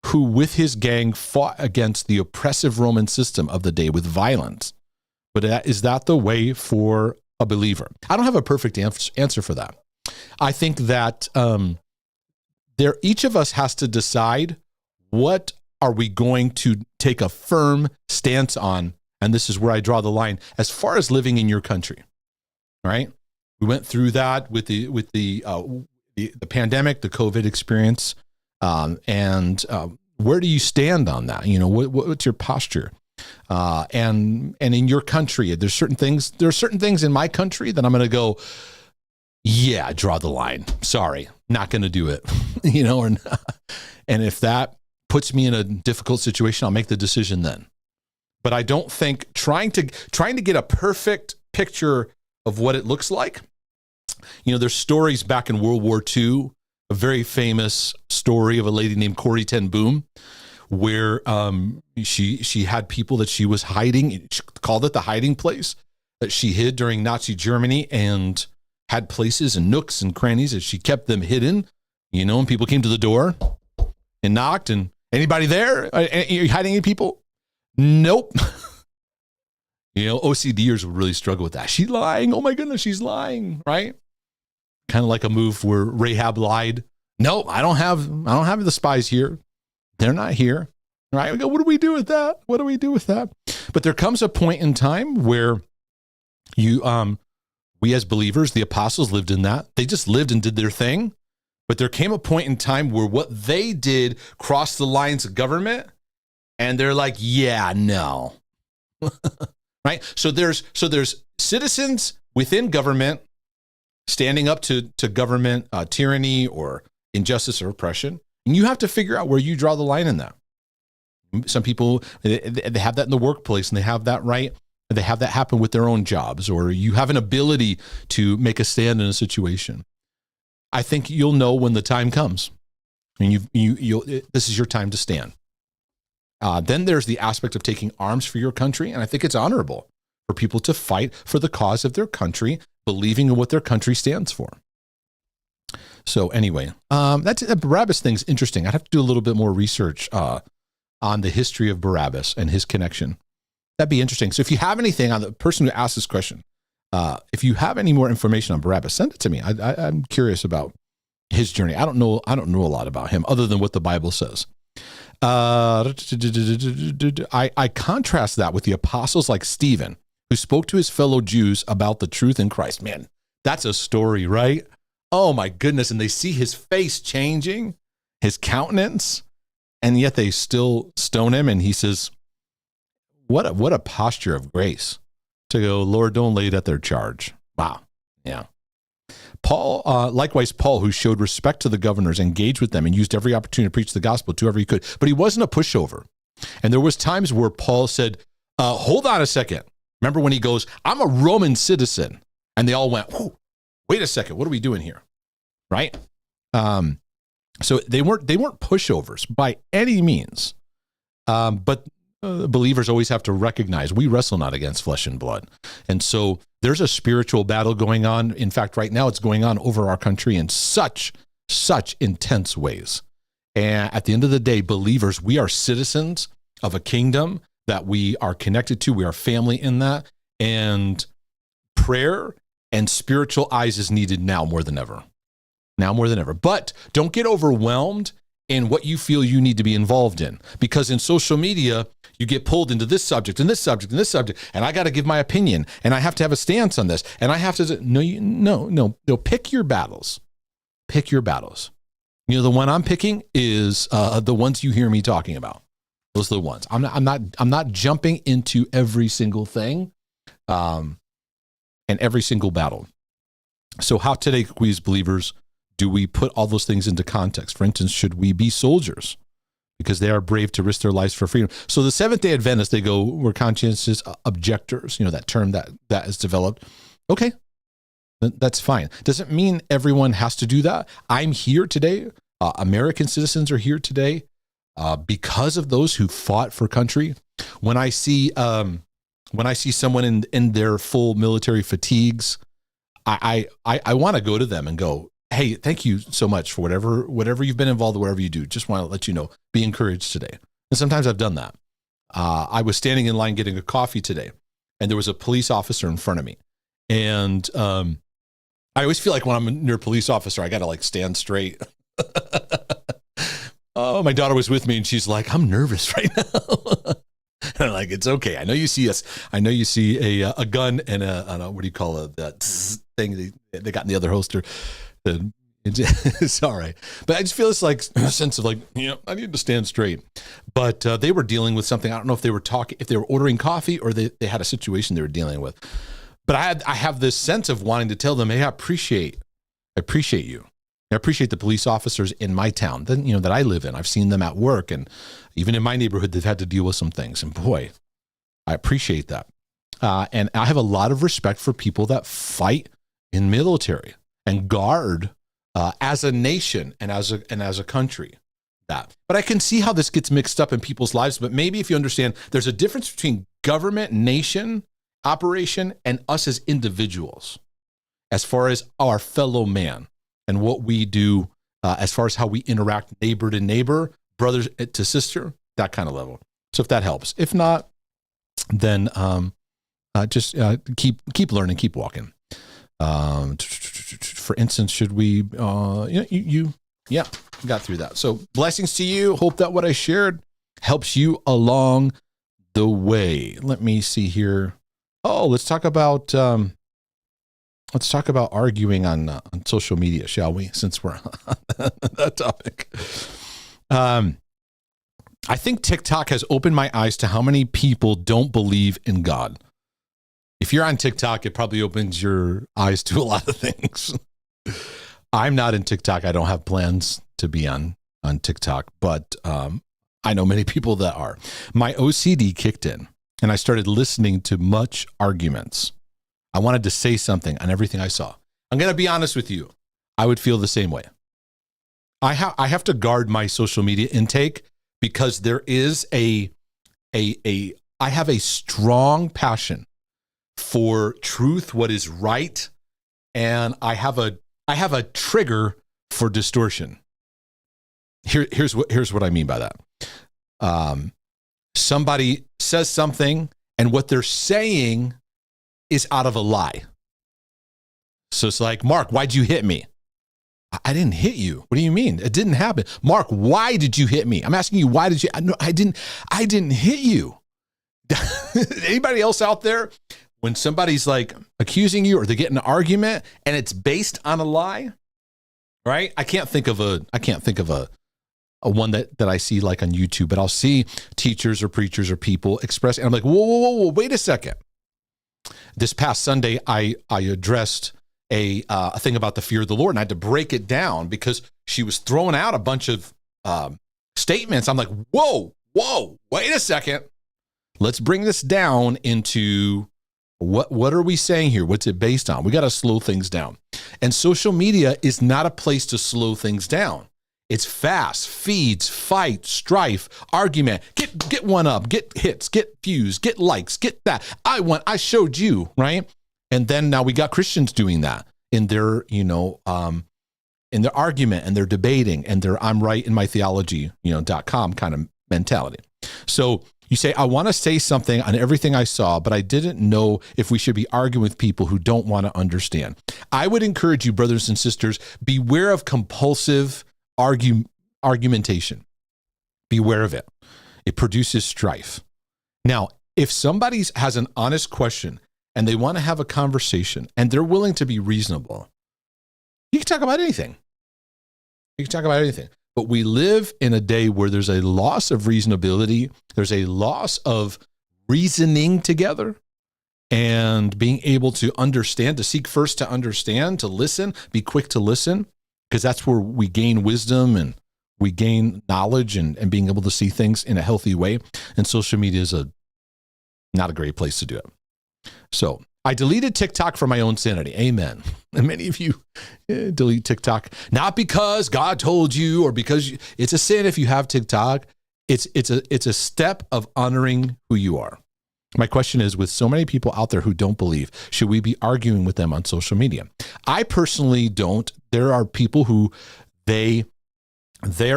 who with his gang fought against the oppressive Roman system of the day with violence. But is that the way for a believer? I don't have a perfect answer for that. I think that each of us has to decide, what are we going to take a firm stance on? And this is where I draw the line as far as living in your country. All right. We went through that with the pandemic, the COVID experience. And where do you stand on that? You know, what's your posture? And in your country, there are certain things in my country that I'm going to go, yeah, draw the line. Sorry, not going to do it. You know, and if that puts me in a difficult situation, I'll make the decision then. But I don't think trying to get a perfect picture of what it looks like. You know, there's stories back in World War II, a very famous story of a lady named Corrie ten Boom, where she had people that she was hiding. She called it the hiding place, that she hid during Nazi Germany, and had places and nooks and crannies that she kept them hidden. You know, and people came to the door and knocked, and anybody there? Are you hiding any people? Nope. You know, OCDers would really struggle with that. She's lying. Oh my goodness, she's lying, right? Kind of like a move where Rahab lied. Nope, I don't have the spies here. They're not here. Right? We go, what do we do with that? What do we do with that? But there comes a point in time where we as believers, the apostles lived in that. They just lived and did their thing. But there came a point in time where what they did crossed the lines of government, and they're like, yeah, no. Right? So there's citizens within government standing up to government tyranny or injustice or oppression. And you have to figure out where you draw the line in that. Some people, they have that in the workplace, and they have that right. They have that happen with their own jobs, or you have an ability to make a stand in a situation. I think you'll know when the time comes, and this is your time to stand. Then there's the aspect of taking arms for your country, and I think it's honorable for people to fight for the cause of their country, believing in what their country stands for. So anyway, that's Barabbas thing's interesting. I'd have to do a little bit more research on the history of Barabbas and his connection. That'd be interesting. So if you have anything on the person who asked this question, if you have any more information on Barabbas, send it to me. I'm curious about his journey. I don't know a lot about him other than what the Bible says. I contrast that with the apostles like Stephen, who spoke to his fellow Jews about the truth in Christ. Man, that's a story, right? Oh my goodness. And they see his face changing, his countenance, and yet they still stone him. And he says, what a posture of grace to go, Lord, don't lay it at their charge. Wow. Yeah. Paul, likewise, Paul, who showed respect to the governors, engaged with them and used every opportunity to preach the gospel to whoever he could, but he wasn't a pushover. And there was times where Paul said, hold on a second. Remember when he goes, I'm a Roman citizen. And they all went, wait a second. What are we doing here? Right. So they weren't pushovers by any means. But believers always have to recognize we wrestle not against flesh and blood. And so there's a spiritual battle going on. In fact, right now it's going on over our country in such intense ways. And at the end of the day, believers, we are citizens of a kingdom that we are connected to. We are family in that. And prayer and spiritual eyes is needed now more than ever. Now more than ever. But don't get overwhelmed in what you feel you need to be involved in. Because in social media, you get pulled into this subject and this subject and this subject, and I got to give my opinion, and I have to have a stance on this, and I have to, no, pick your battles. Pick your battles. You know, the one I'm picking is the ones you hear me talking about. Those are the ones. I'm not jumping into every single thing and every single battle. So how today, we as believers, do we put all those things into context? For instance, should we be soldiers because they are brave to risk their lives for freedom? So the Seventh-day Adventists, they go, we're conscientious objectors, that term that is developed. Okay, that's fine. Doesn't mean everyone has to do that. I'm here today. American citizens are here today because of those who fought for country. When I see someone in their full military fatigues, I want to go to them and go, hey, thank you so much for whatever you've been involved in, whatever you do. Just want to let you know, be encouraged today. And sometimes I've done that. I was standing in line getting a coffee today, and there was a police officer in front of me. And I always feel like when I'm near a police officer, I got to stand straight. Oh, my daughter was with me, and she's like, I'm nervous right now. And I'm like, it's okay. I know you see us. I know you see a gun and a what do you call it? That thing they got in the other holster. It's all right. But I just feel this sense of I need to stand straight. But they were dealing with something. I don't know if they were ordering coffee or they had a situation they were dealing with. But I have this sense of wanting to tell them, hey, I appreciate you. I appreciate the police officers in my town that I live in. I've seen them at work, and even in my neighborhood, they've had to deal with some things. And boy, I appreciate that. And I have a lot of respect for people that fight in military and guard as a nation and as a country. But I can see how this gets mixed up in people's lives. But maybe if you understand, there's a difference between government, nation, operation, and us as individuals, as far as our fellow man and what we do, as far as how we interact neighbor to neighbor, brother to sister, that kind of level. So if that helps, if not, then just keep learning, keep walking. For instance, should we, you got through that. So blessings to you. Hope that what I shared helps you along the way. Let me see here. Oh, let's talk about arguing on social media, shall we? Since we're on that topic. I think TikTok has opened my eyes to how many people don't believe in God. If you're on TikTok, it probably opens your eyes to a lot of things. I'm not in TikTok. I don't have plans to be on TikTok, but I know many people that are. My OCD kicked in, and I started listening to much arguments. I wanted to say something on everything I saw. I'm going to be honest with you. I would feel the same way. I have to guard my social media intake because there is I have a strong passion for truth, what is right, and I have a trigger for distortion. Here's what I mean by that. Somebody says something, and what they're saying is out of a lie. So it's like, Mark, why'd you hit me? I didn't hit you. What do you mean? It didn't happen. Mark, why did you hit me? I'm asking you, why did you? No, I didn't hit you. Anybody else out there? When somebody's like accusing you or they get in an argument and it's based on a lie, right? I can't think of a one that I see like on YouTube, but I'll see teachers or preachers or people express, and I'm like, whoa, wait a second. This past Sunday, I addressed a thing about the fear of the Lord, and I had to break it down because she was throwing out a bunch of statements. I'm like, whoa, wait a second. Let's bring this down into what are we saying here? What's it based on? We got to slow things down. And social media is not a place to slow things down. It's fast, feeds, fight, strife, argument, get one up, get hits, get views, get likes, get that. I showed you, right? And then now we got Christians doing that in their, in their argument and their debating and their I'm right in my theology, .com kind of mentality. So you say, I want to say something on everything I saw, but I didn't know if we should be arguing with people who don't want to understand. I would encourage you, brothers and sisters, beware of compulsive argumentation. Beware of it. It produces strife. Now, if somebody has an honest question and they want to have a conversation and they're willing to be reasonable, you can talk about anything. But we live in a day where there's a loss of reasonability. There's a loss of reasoning together and being able to understand, to seek first to understand, to listen, be quick to listen, because that's where we gain wisdom and we gain knowledge and being able to see things in a healthy way. And social media is not a great place to do it. So I deleted TikTok for my own sanity. Amen. And many of you delete TikTok, not because God told you or because it's a sin if you have TikTok. It's a step of honoring who you are. My question is, with so many people out there who don't believe, should we be arguing with them on social media? I personally don't. There are people who they're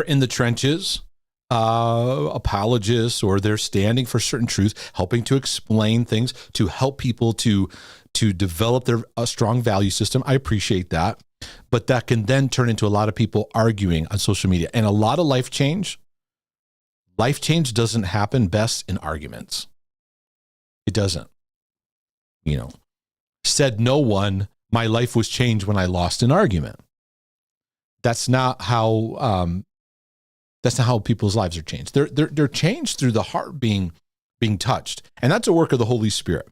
in the trenches, apologists, or they're standing for certain truths, helping to explain things, to help people to develop a strong value system. I appreciate that. But that can then turn into a lot of people arguing on social media. And a lot of life change doesn't happen best in arguments. It doesn't. Said no one, my life was changed when I lost an argument. That's not how people's lives are changed. They're changed through the heart being touched. And that's a work of the Holy Spirit.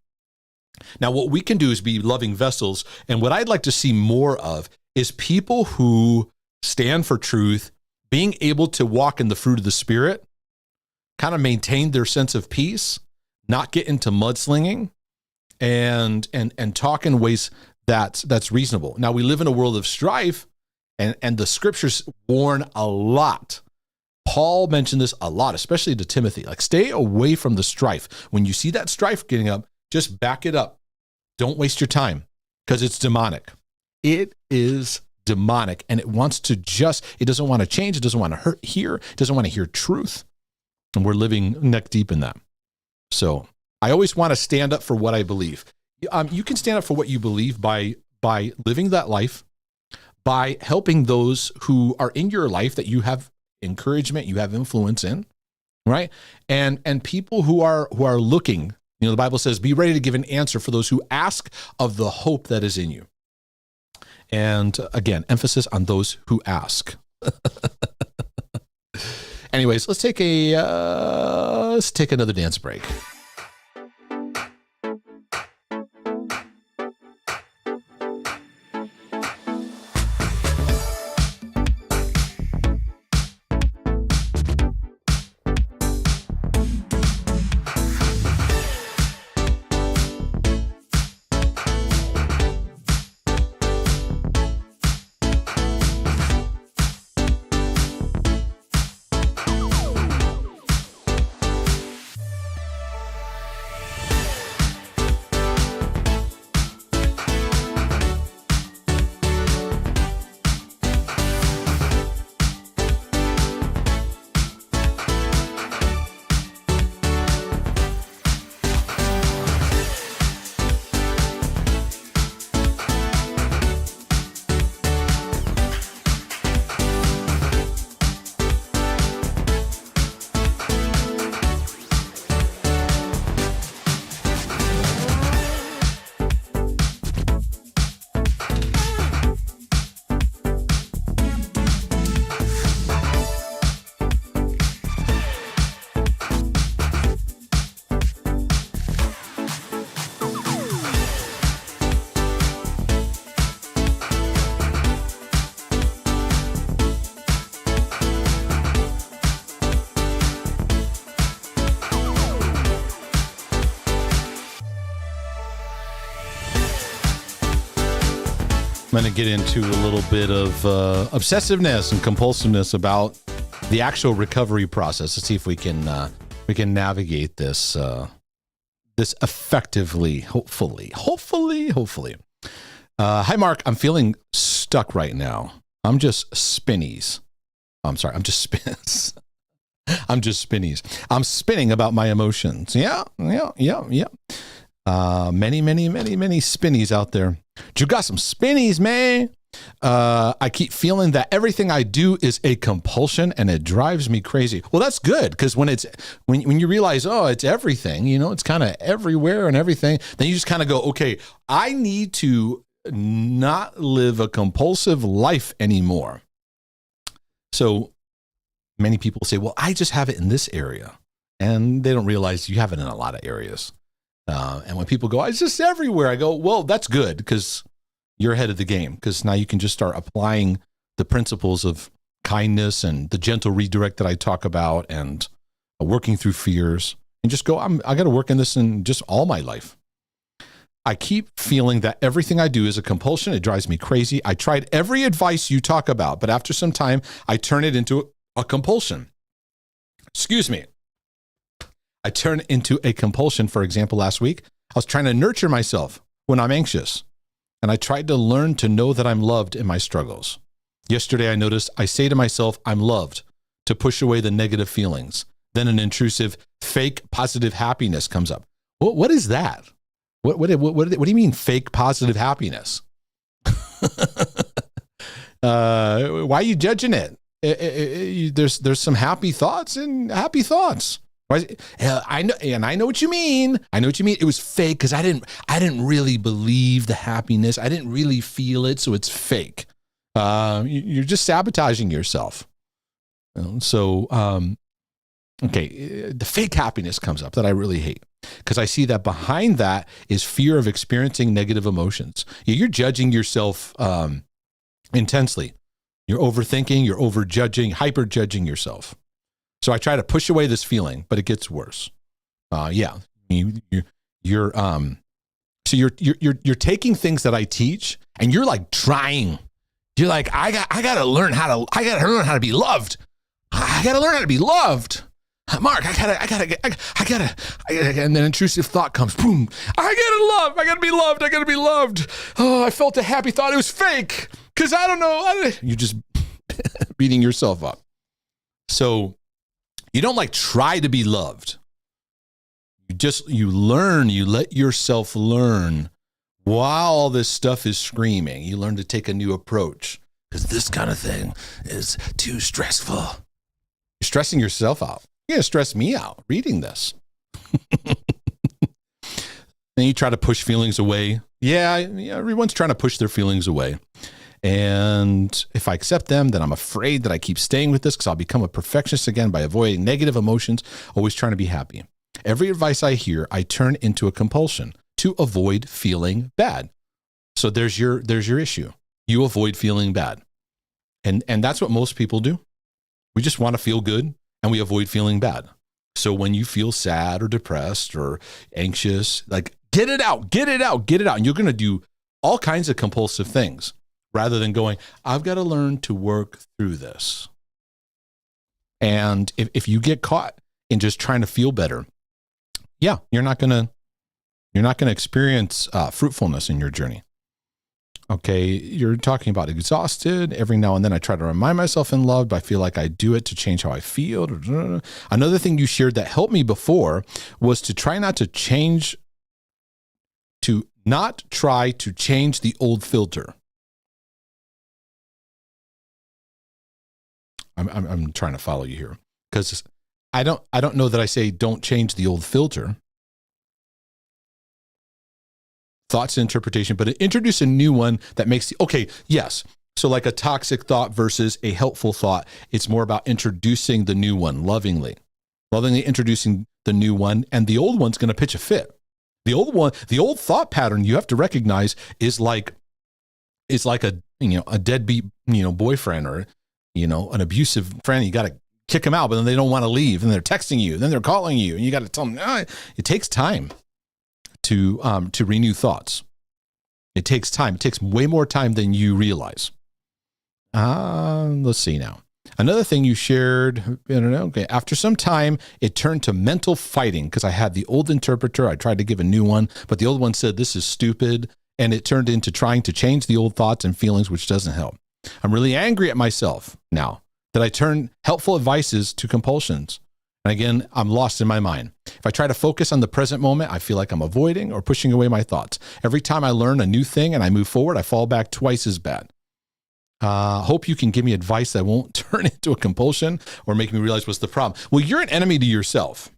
Now, what we can do is be loving vessels. And what I'd like to see more of is people who stand for truth, being able to walk in the fruit of the Spirit, kind of maintain their sense of peace, not get into mudslinging, and talk in ways that's reasonable. Now, we live in a world of strife, and the scriptures warn a lot. Paul mentioned this a lot, especially to Timothy. Like, stay away from the strife. When you see that strife getting up, just back it up. Don't waste your time, because it's demonic. It is demonic, and it wants to it doesn't want to change. It doesn't want to hear. It doesn't want to hear truth. And we're living neck deep in that. So I always want to stand up for what I believe. You can stand up for what you believe by living that life, by helping those who are in your life that you have encouragement, you have influence in, right? And people who are looking, the Bible says, be ready to give an answer for those who ask of the hope that is in you. And again, emphasis on those who ask. Anyways, let's take another dance break. I'm going to get into a little bit of obsessiveness and compulsiveness about the actual recovery process. Let's see if we can navigate this this effectively. Hopefully. Hi, Mark. I'm feeling stuck right now. I'm just spinnies. I'm sorry. I'm just spins. I'm just spinnies. I'm spinning about my emotions. Yeah. Many spinnies out there. You got some spinnies, man. I keep feeling that everything I do is a compulsion and it drives me crazy. Well, that's good, because when you realize, oh, it's everything, it's kind of everywhere and everything, then you just kind of go, okay, I need to not live a compulsive life anymore. So many people say, well, I just have it in this area. And they don't realize you have it in a lot of areas. And when people go, it's just everywhere, I go, well, that's good, because you're ahead of the game, because now you can just start applying the principles of kindness and the gentle redirect that I talk about, and working through fears, and just go, I got to work in this in just all my life. I keep feeling that everything I do is a compulsion. It drives me crazy. I tried every advice you talk about, but after some time, I turn it into a compulsion. Excuse me. I turn into a compulsion. For example, last week, I was trying to nurture myself when I'm anxious, and I tried to learn to know that I'm loved in my struggles. Yesterday, I noticed I say to myself, I'm loved, to push away the negative feelings. Then an intrusive, fake positive happiness comes up. What is that? What do you mean fake positive happiness? Why are you judging it? There's some happy thoughts and happy thoughts. I know what you mean. It was fake because I didn't really believe the happiness. I didn't really feel it, so it's fake. You're just sabotaging yourself. Okay, the fake happiness comes up that I really hate, because I see that behind that is fear of experiencing negative emotions. You're judging yourself intensely. You're overthinking. You're overjudging, hyper-judging yourself. So I try to push away this feeling, but it gets worse. You're taking things that I teach, and you're like trying. You're like, I gotta learn how to be loved. I gotta learn how to be loved. Mark, I gotta, and then intrusive thought comes, boom. I gotta be loved. Oh, I felt a happy thought. It was fake, because I don't know. You're just beating yourself up. So you don't try to be loved. You learn, you let yourself learn while all this stuff is screaming. You learn to take a new approach, because this kind of thing is too stressful. You're stressing yourself out. You're going to stress me out reading this. And you try to push feelings away. Yeah, everyone's trying to push their feelings away. And if I accept them, then I'm afraid that I keep staying with this because I'll become a perfectionist again by avoiding negative emotions, always trying to be happy. Every advice I hear, I turn into a compulsion to avoid feeling bad. So there's your issue. You avoid feeling bad. And that's what most people do. We just want to feel good and we avoid feeling bad. So when you feel sad or depressed or anxious, like get it out, get it out, get it out. And you're going to do all kinds of compulsive things rather than going, I've got to learn to work through this. And if you get caught in just trying to feel better, yeah, you're not going to experience fruitfulness in your journey. Okay, you're talking about exhausted. Every now and then I try to remind myself I'm loved. I feel like I do it to change how I feel. Another thing you shared that helped me before was to try to not try to change the old filter. I'm trying to follow you here because I don't know that I say don't change the old filter. Thoughts and interpretation, but introduce a new one that makes yes. So like a toxic thought versus a helpful thought, it's more about introducing the new one lovingly introducing the new one, and the old one's going to pitch a fit. The old thought pattern you have to recognize is like a deadbeat, boyfriend or, an abusive friend. You got to kick them out, but then they don't want to leave and they're texting you, then they're calling you and you got to tell them, it takes time to renew thoughts. It takes time. It takes way more time than you realize. Let's see now. Another thing you shared, after some time, it turned to mental fighting because I had the old interpreter. I tried to give a new one, but the old one said, this is stupid. And it turned into trying to change the old thoughts and feelings, which doesn't help. I'm really angry at myself now that I turn helpful advices to compulsions. And again, I'm lost in my mind. If I try to focus on the present moment, I feel like I'm avoiding or pushing away my thoughts. Every time I learn a new thing and I move forward, I fall back twice as bad. Hope you can give me advice that won't turn into a compulsion or make me realize what's the problem. Well, you're an enemy to yourself.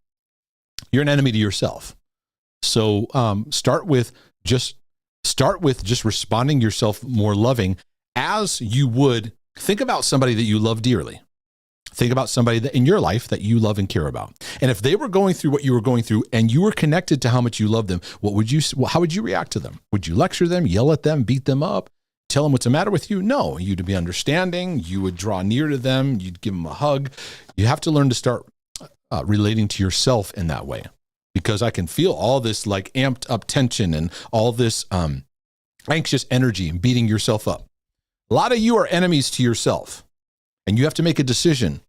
You're an enemy to yourself. So start with just responding yourself more loving as you would think about somebody that you love dearly. Think about somebody that in your life that you love and care about. And if they were going through what you were going through and you were connected to how much you love them, how would you react to them? Would you lecture them, yell at them, beat them up, tell them what's the matter with you? No, you'd be understanding. You would draw near to them. You'd give them a hug. You have to learn to start relating to yourself in that way, because I can feel all this like amped up tension and all this anxious energy and beating yourself up. A lot of you are enemies to yourself. And you have to make a decision.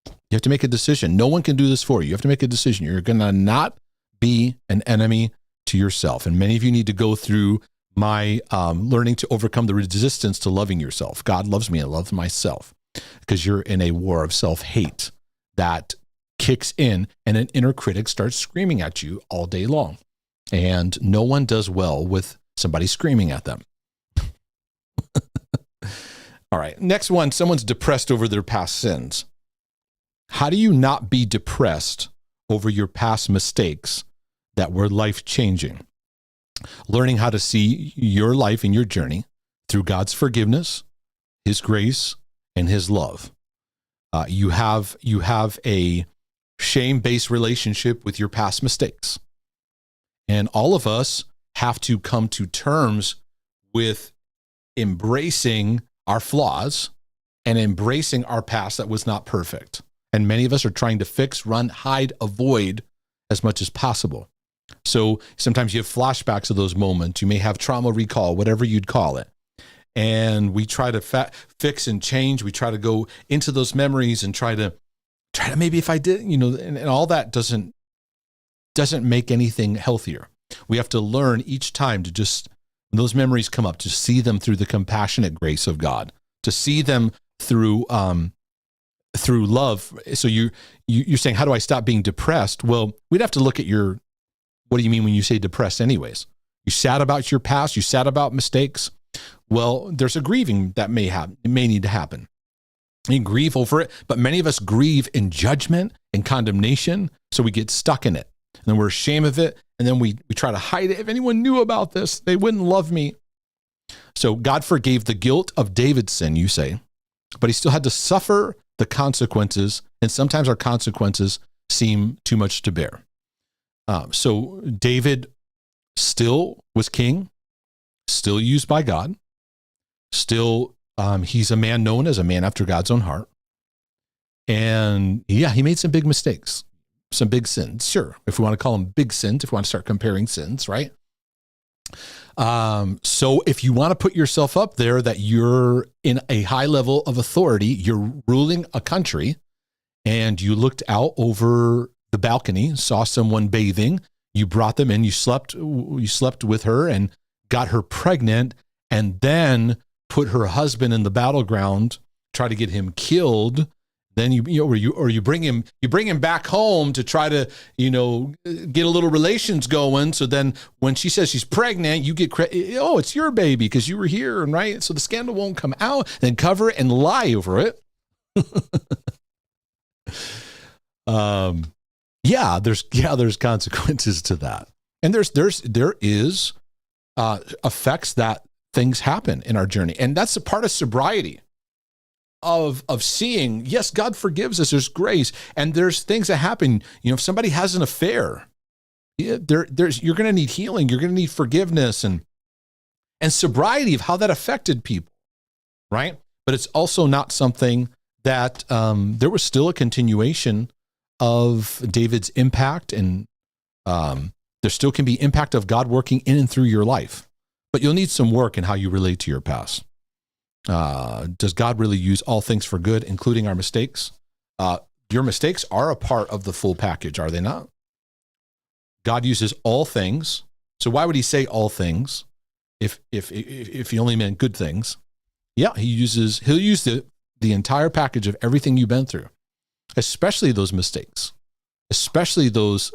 You have to make a decision. No one can do this for you. You have to make a decision. You're going to not be an enemy to yourself. And many of you need to go through my learning to overcome the resistance to loving yourself. God loves me. I love myself, because you're in a war of self-hate that kicks in and an inner critic starts screaming at you all day long. And no one does well with somebody screaming at them. All right, next one, someone's depressed over their past sins. How do you not be depressed over your past mistakes that were life-changing? Learning how to see your life and your journey through God's forgiveness, His grace, and His love. You have a shame-based relationship with your past mistakes. And all of us have to come to terms with embracing our flaws and embracing our past that was not perfect. And many of us are trying to fix, run, hide, avoid as much as possible. So sometimes you have flashbacks of those moments. You may have trauma recall, whatever you'd call it. And we try to fix and change. We try to go into those memories and try to maybe if I did, and all that doesn't make anything healthier. We have to learn each time to just, when those memories come up, to see them through the compassionate grace of God, to see them through love. So you're saying, how do I stop being depressed? Well, we'd have to look at what do you mean when you say depressed anyways? You sad about your past, you sad about mistakes. Well, there's a grieving that may need to happen. We grieve over it, but many of us grieve in judgment and condemnation, so we get stuck in it. And then we're ashamed of it, and then we try to hide it. If anyone knew about this, they wouldn't love me. So God forgave the guilt of David's sin, you say, but he still had to suffer the consequences, and sometimes our consequences seem too much to bear. So David still was king, still used by God, still he's a man known as a man after God's own heart. And yeah, he made some big mistakes, some big sins. Sure, if we want to call them big sins, if we want to start comparing sins, right? So if you want to put yourself up there that you're in a high level of authority, you're ruling a country, and you looked out over the balcony, saw someone bathing, you brought them in, you slept with her and got her pregnant, and then put her husband in the battleground, try to get him killed. Then you bring him back home to try to, get a little relations going. So then when she says she's pregnant, you get oh, it's your baby because you were here, and right. So the scandal won't come out. Then cover it and lie over it. There's consequences to that, and there is effects that things happen in our journey, and that's a part of sobriety. Of seeing, yes, God forgives us, there's grace, and there's things that happen. If somebody has an affair, you're going to need healing, you're going to need forgiveness and sobriety of how that affected people, right? But it's also not something that there was still a continuation of David's impact, and there still can be impact of God working in and through your life, but you'll need some work in how you relate to your past. Does God really use all things for good, including our mistakes? Your mistakes are a part of the full package, are they not? God uses all things. So why would he say all things if he only meant good things? Yeah, he'll use the entire package of everything you've been through, especially those mistakes, especially those.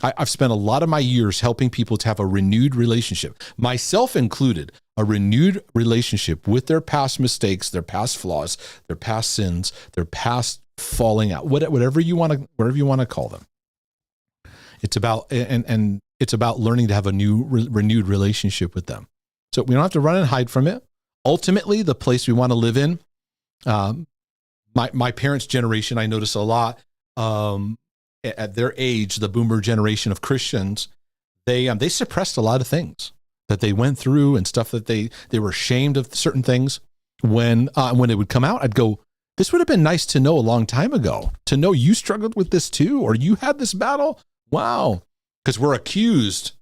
I've spent a lot of my years helping people to have a renewed relationship, myself included, a renewed relationship with their past mistakes, their past flaws, their past sins, their past falling out, whatever you want to call them. It's about and it's about learning to have a new renewed relationship with them. So we don't have to run and hide from it. Ultimately, the place we want to live in, my parents' generation, I notice a lot. At their age, the boomer generation of Christians, they suppressed a lot of things that they went through and stuff that they were ashamed of certain things. When it would come out, I'd go, this would have been nice to know a long time ago, to know you struggled with this too, or you had this battle. Wow. Because we're accused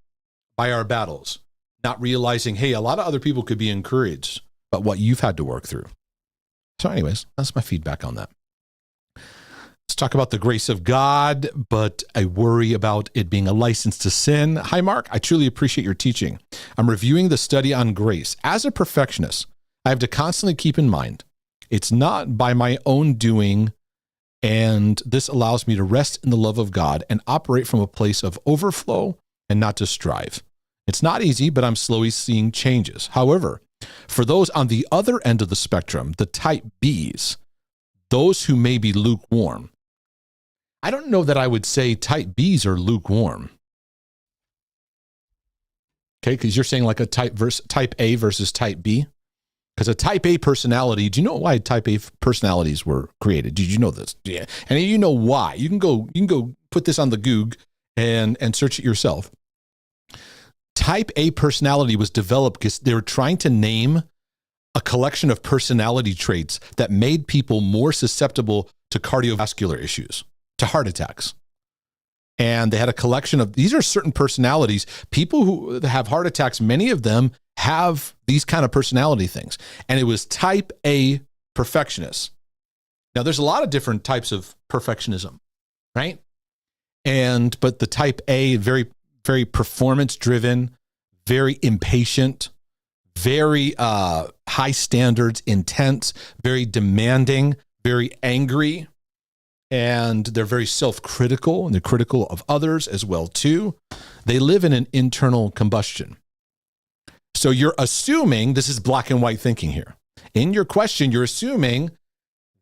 by our battles, not realizing, hey, a lot of other people could be encouraged by what you've had to work through. So anyways, that's my feedback on that. Let's talk about the grace of God, but I worry about it being a license to sin. Hi, Mark. I truly appreciate your teaching. I'm reviewing the study on grace. As a perfectionist, I have to constantly keep in mind, it's not by my own doing, and this allows me to rest in the love of God and operate from a place of overflow and not to strive. It's not easy, but I'm slowly seeing changes. However, for those on the other end of the spectrum, the type Bs, those who may be lukewarm, I don't know that I would say type Bs are lukewarm. Okay, because you're saying like a type A versus type B. Because a type A personality, do you know why type A personalities were created? Did you know this? Yeah. And you know why. You can go put this on the Goog and search it yourself. Type A personality was developed because they were trying to name a collection of personality traits that made people more susceptible to cardiovascular issues, to heart attacks. And they had a collection of, these are certain personalities. People who have heart attacks, many of them have these kind of personality things. And it was type A perfectionists. Now there's a lot of different types of perfectionism, right? But the type A, very, very performance driven, very impatient, very high standards, intense, very demanding, very angry, and they're very self-critical, and they're critical of others as well too. They live in an internal combustion. So you're assuming, this is black and white thinking here. In your question, you're assuming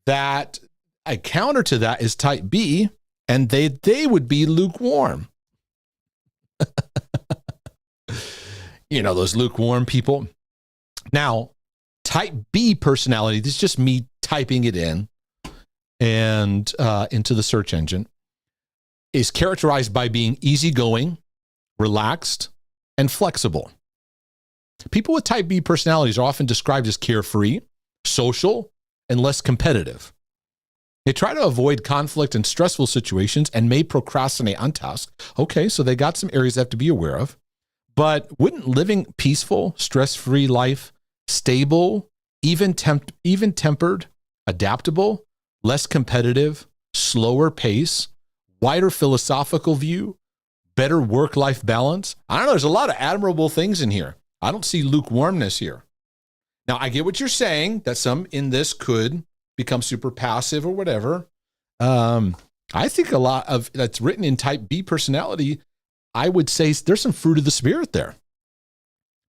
that a counter to that is type B, and they would be lukewarm. You know, those lukewarm people. Now, type B personality, this is just me typing it in and into the search engine, is characterized by being easygoing, relaxed, and flexible. People with type B personalities are often described as carefree, social, and less competitive. They try to avoid conflict and stressful situations and may procrastinate on tasks. Okay, so they got some areas they have to be aware of. But wouldn't living peaceful, stress-free life, stable, even-tempered, adaptable, less competitive, slower pace, wider philosophical view, better work-life balance? I don't know. There's a lot of admirable things in here. I don't see lukewarmness here. Now, I get what you're saying, that some in this could become super passive or whatever. I think a lot of that's written in type B personality, I would say there's some fruit of the spirit there.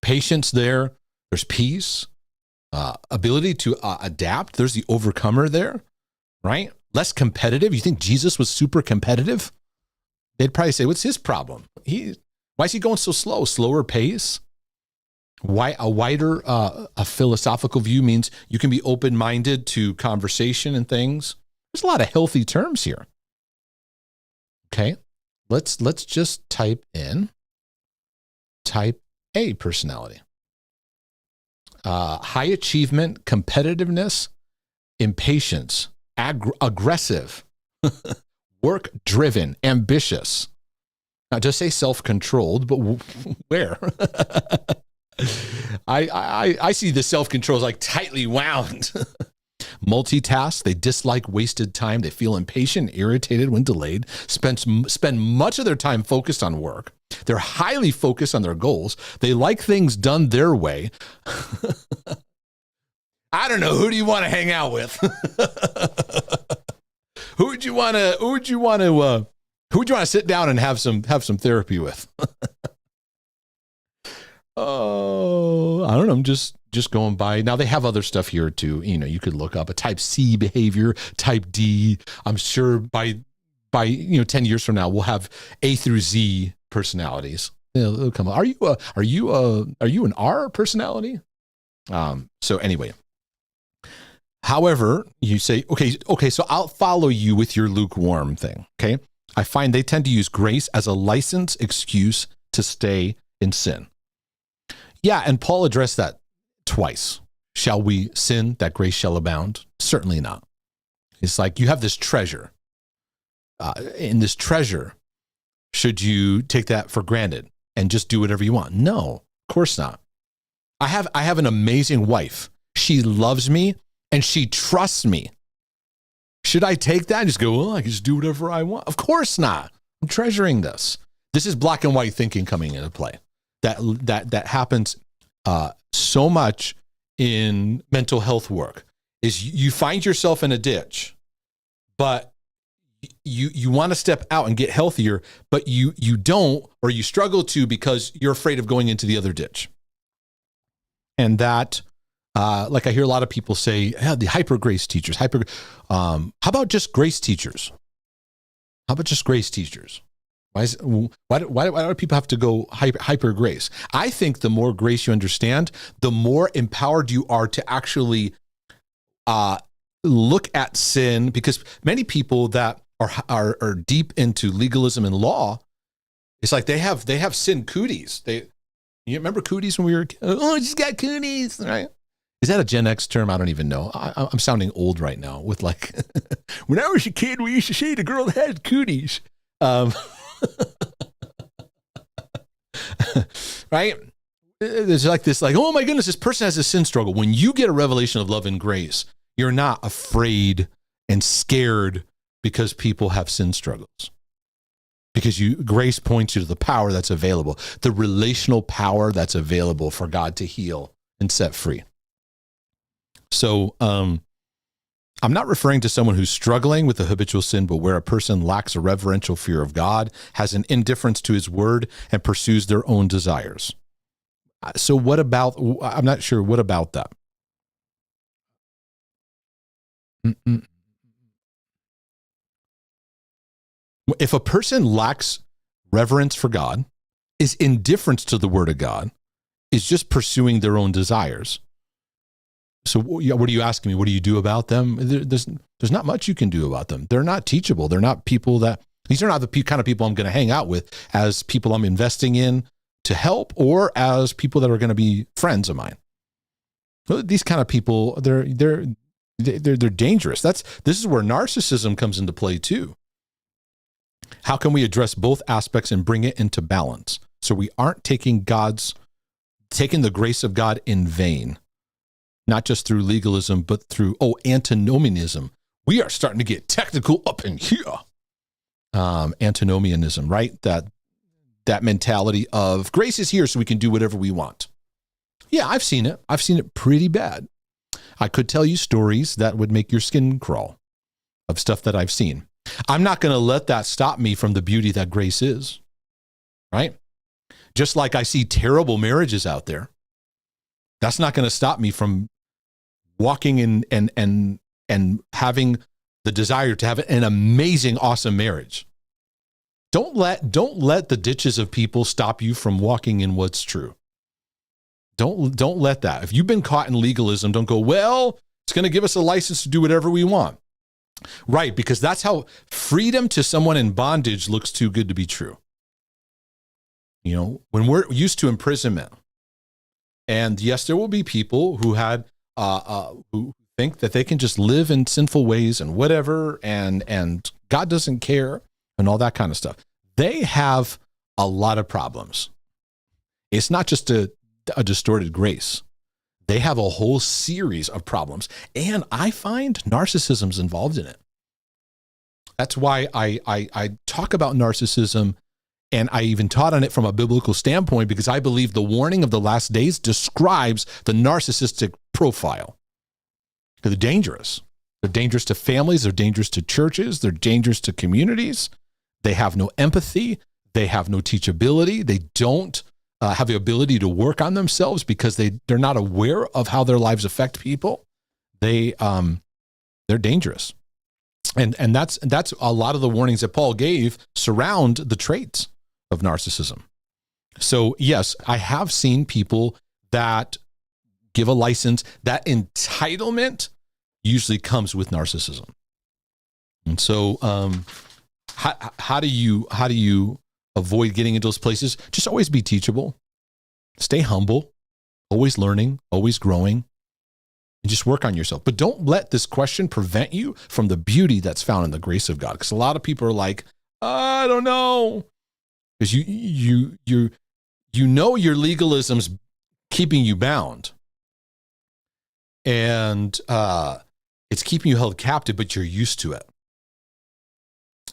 Patience there. There's peace, ability to adapt. There's the overcomer there, right? Less competitive. You think Jesus was super competitive? They'd probably say, what's his problem? Why is he going so slow? Slower pace? Why a wider a philosophical view means you can be open-minded to conversation and things. There's a lot of healthy terms here. Okay, let's just type in type A personality. High achievement, competitiveness, impatience, aggressive, work-driven, ambitious. Now, just say self-controlled, but where? I see the self-control as like tightly wound. Multitask, they dislike wasted time. They feel impatient, irritated when delayed, spend much of their time focused on work. They're highly focused on their goals. They like things done their way. I don't know. Who do you want to hang out with? Who would you want to sit down and have some therapy with? Oh, I don't know. I'm just going by. Now they have other stuff here too. You know, you could look up a type C behavior, type D. I'm sure by 10 years from now, we'll have A through Z personalities. They'll come up. Are you an R personality? So anyway, however, you say, okay, so I'll follow you with your lukewarm thing. Okay. I find they tend to use grace as a license excuse to stay in sin. Yeah, and Paul addressed that twice. Shall we sin that grace shall abound? Certainly not. It's like you have this treasure. In this treasure, should you take that for granted and just do whatever you want? No, of course not. I have an amazing wife. She loves me and she trusts me. Should I take that and just go, well, I can just do whatever I want? Of course not. I'm treasuring this. This is black and white thinking coming into play. That happens so much in mental health work is you find yourself in a ditch, but you want to step out and get healthier, but you don't, or you struggle to because you're afraid of going into the other ditch. And that, like I hear a lot of people say, yeah, the hyper grace teachers, how about just grace teachers? How about just grace teachers? Why do people have to go hyper grace? I think the more grace you understand, the more empowered you are to actually look at sin, because many people that are deep into legalism and law, it's like they have sin cooties. You remember cooties when we were, oh, I just got cooties, right? Is that a Gen X term? I don't even know. I'm sounding old right now with like, when I was a kid, we used to say the girl that had cooties. Right? There's like this, like, oh my goodness, this person has a sin struggle. When you get a revelation of love and grace, you're not afraid and scared because people have sin struggles. Because grace points you to the power that's available, the relational power that's available for God to heal and set free. So, I'm not referring to someone who's struggling with a habitual sin, but where a person lacks a reverential fear of God, has an indifference to his word, and pursues their own desires. So I'm not sure, what about that? If a person lacks reverence for God, is indifference to the word of God, is just pursuing their own desires. So what are you asking me? What do you do about them? There's not much you can do about them. They're not teachable. They're not people these are not the kind of people I'm going to hang out with as people I'm investing in to help, or as people that are going to be friends of mine. These kind of people, they're dangerous. This is where narcissism comes into play too. How can we address both aspects and bring it into balance so we aren't taking the grace of God in vain, not just through legalism, but through antinomianism. We are starting to get technical up in here. Antinomianism, right? That mentality of grace is here so we can do whatever we want. Yeah, I've seen it. I've seen it pretty bad. I could tell you stories that would make your skin crawl of stuff that I've seen. I'm not going to let that stop me from the beauty that grace is, right? Just like I see terrible marriages out there, that's not going to stop me from walking in and having the desire to have an amazing, awesome marriage. Don't let the ditches of people stop you from walking in what's true. Don't let that. If you've been caught in legalism, don't go, well, it's going to give us a license to do whatever we want. Right, because that's how freedom to someone in bondage looks too good to be true. You know, when we're used to imprisonment, and yes, there will be people who who think that they can just live in sinful ways and whatever, and God doesn't care and all that kind of stuff. They have a lot of problems. It's not just a distorted grace. They have a whole series of problems, and I find narcissism's involved in it. That's why I talk about narcissism, and I even taught on it from a biblical standpoint, because I believe the warning of the last days describes the narcissistic profile. They're dangerous. They're dangerous to families. They're dangerous to churches. They're dangerous to communities. They have no empathy. They have no teachability. They don't have the ability to work on themselves because they're not aware of how their lives affect people. They're dangerous. And that's a lot of the warnings that Paul gave surround the traits of narcissism. So yes, I have seen people that give a license. That entitlement usually comes with narcissism. And so how do you avoid getting into those places? Just always be teachable, stay humble, always learning, always growing, and just work on yourself. But don't let this question prevent you from the beauty that's found in the grace of God. Because a lot of people are like, I don't know. Because you know your legalism's keeping you bound. And it's keeping you held captive, but you're used to it.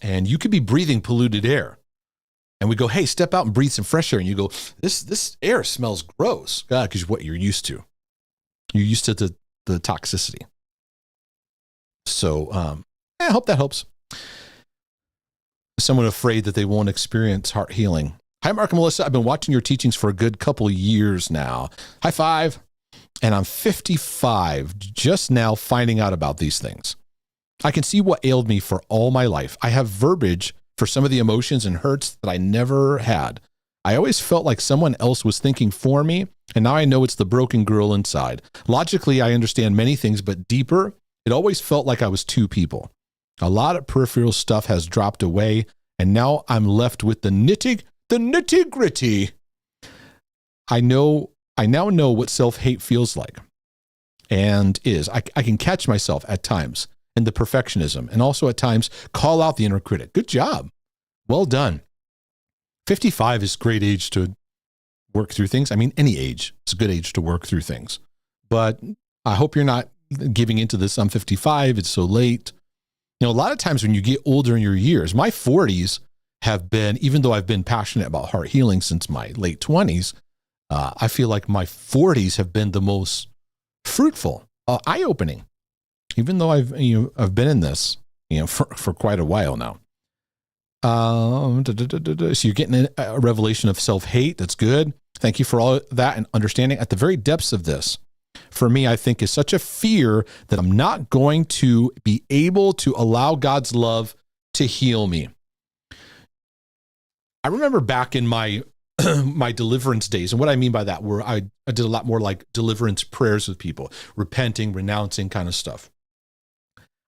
And you could be breathing polluted air. And we go, hey, step out and breathe some fresh air. And you go, this air smells gross. Because what you're used to. You're used to the toxicity. So I hope that helps. Someone afraid that they won't experience heart healing. Hi, Mark and Melissa. I've been watching your teachings for a good couple of years now. High five. And I'm 55, just now finding out about these things. I can see what ailed me for all my life. I have verbiage for some of the emotions and hurts that I never had. I always felt like someone else was thinking for me, and now I know it's the broken girl inside. Logically, I understand many things, but deeper, it always felt like I was two people. A lot of peripheral stuff has dropped away, and now I'm left with the nitty-gritty. I now know what self-hate feels like and is. I can catch myself at times in the perfectionism, and also at times call out the inner critic. Good job. Well done. 55 is a great age to work through things. I mean, any age is a good age to work through things. But I hope you're not giving into this, I'm 55, it's so late. You know, a lot of times when you get older in your years, my 40s have been, even though I've been passionate about heart healing since my late 20s, I feel like my 40s have been the most fruitful, eye-opening, even though I've been in this, for quite a while now. So you're getting a revelation of self-hate. That's good. Thank you for all that and understanding. At the very depths of this, for me, I think, is such a fear that I'm not going to be able to allow God's love to heal me. I remember back in my my deliverance days, and what I mean by that, where I did a lot more like deliverance prayers with people, repenting, renouncing kind of stuff.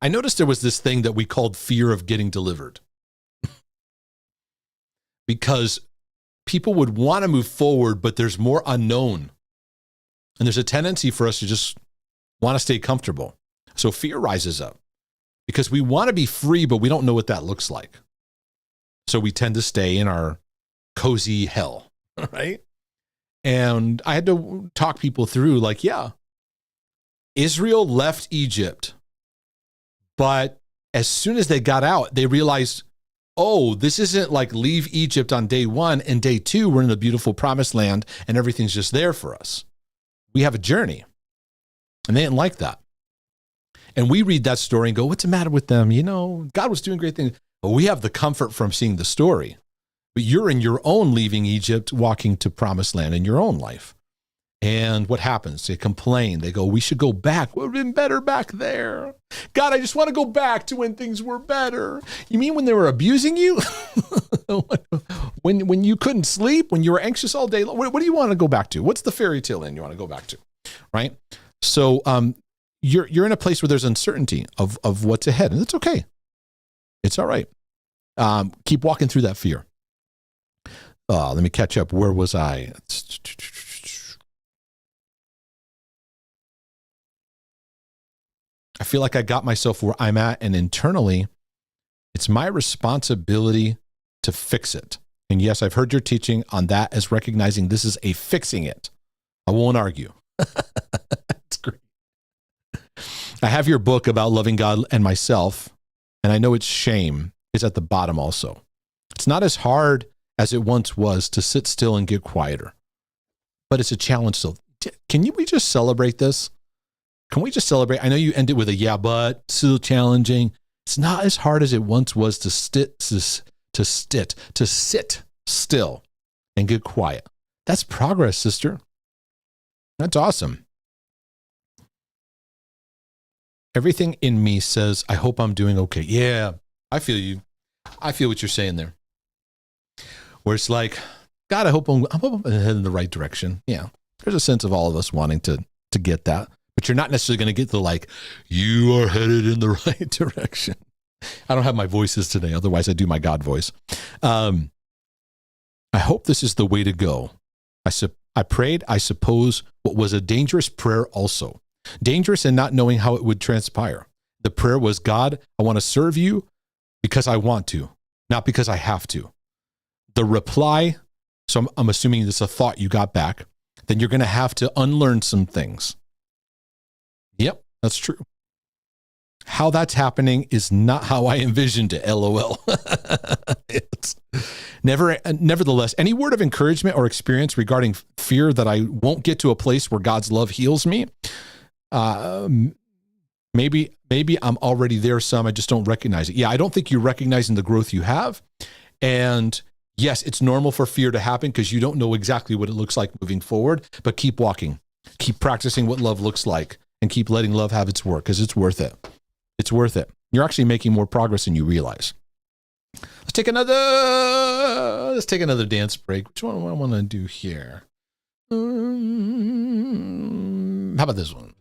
I noticed there was this thing that we called fear of getting delivered. Because people would want to move forward, but there's more unknown. And there's a tendency for us to just want to stay comfortable. So fear rises up because we want to be free, but we don't know what that looks like. So we tend to stay in our cozy hell, right? And I had to talk people through like, yeah, Israel left Egypt, but as soon as they got out, they realized, oh, this isn't like leave Egypt on day one and day two, we're in the beautiful promised land and everything's just there for us. We have a journey. And they didn't like that. And we read that story and go, what's the matter with them? You know, God was doing great things. But we have the comfort from seeing the story. But you're in your own leaving Egypt, walking to promised land in your own life. And what happens? They complain. They go, we should go back. Would have been better back there. God, I just want to go back to when things were better. You mean when they were abusing you? when you couldn't sleep? When you were anxious all day long? What do you want to go back to? What's the fairy tale end you want to go back to? Right? So you're in a place where there's uncertainty of what's ahead. And it's okay. It's all right. Keep walking through that fear. Let me catch up. Where was I? I feel like I got myself where I'm at, and internally, it's my responsibility to fix it. And yes, I've heard your teaching on that as recognizing this is a fixing it. I won't argue. It's great. I have your book about loving God and myself, and I know it's shame is at the bottom also. It's not as hard as it once was to sit still and get quieter, but it's a challenge still. We just celebrate this? Can we just celebrate? I know you end it with a yeah, but still challenging. It's not as hard as it once was to sit still and get quiet. That's progress, sister. That's awesome. Everything in me says, I hope I'm doing okay. Yeah, I feel you. I feel what you're saying there. Where it's like, God, I hope I'm heading in the right direction. Yeah, there's a sense of all of us wanting to get that. But you're not necessarily going to get the like, you are headed in the right direction. I don't have my voices today. Otherwise, I do my God voice. I hope this is the way to go. I prayed, I suppose, what was a dangerous prayer also. Dangerous in not knowing how it would transpire. The prayer was, God, I want to serve you because I want to, not because I have to. The reply, so I'm assuming this is a thought you got back, then you're going to have to unlearn some things. Yep, that's true. How that's happening is not how I envisioned it, LOL. Nevertheless, any word of encouragement or experience regarding fear that I won't get to a place where God's love heals me, maybe I'm already there some, I just don't recognize it. Yeah, I don't think you're recognizing the growth you have. And yes, it's normal for fear to happen because you don't know exactly what it looks like moving forward, but keep walking. Keep practicing what love looks like. And keep letting love have its work because it's worth it. It's worth it. You're actually making more progress than you realize. Let's take another dance break. Which one do I want to do here? How about this one?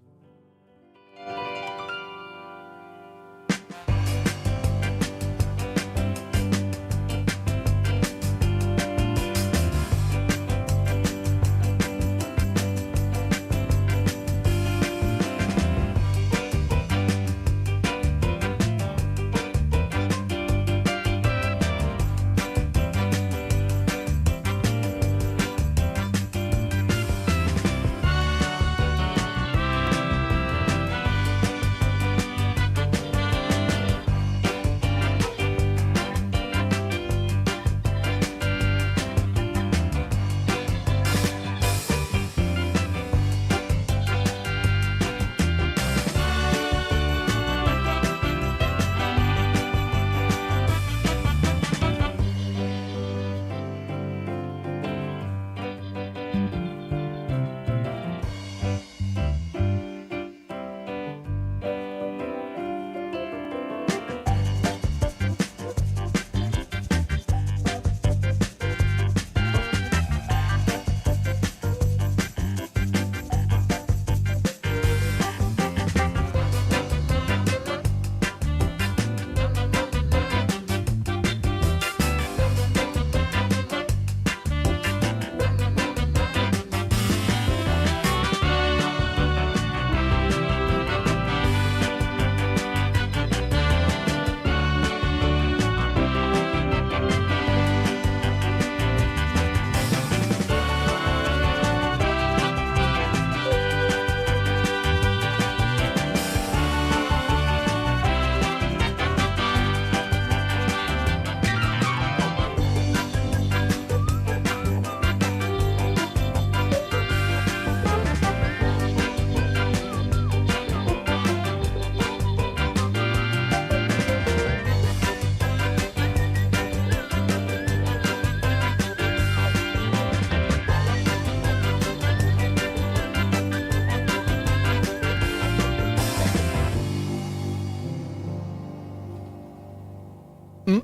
All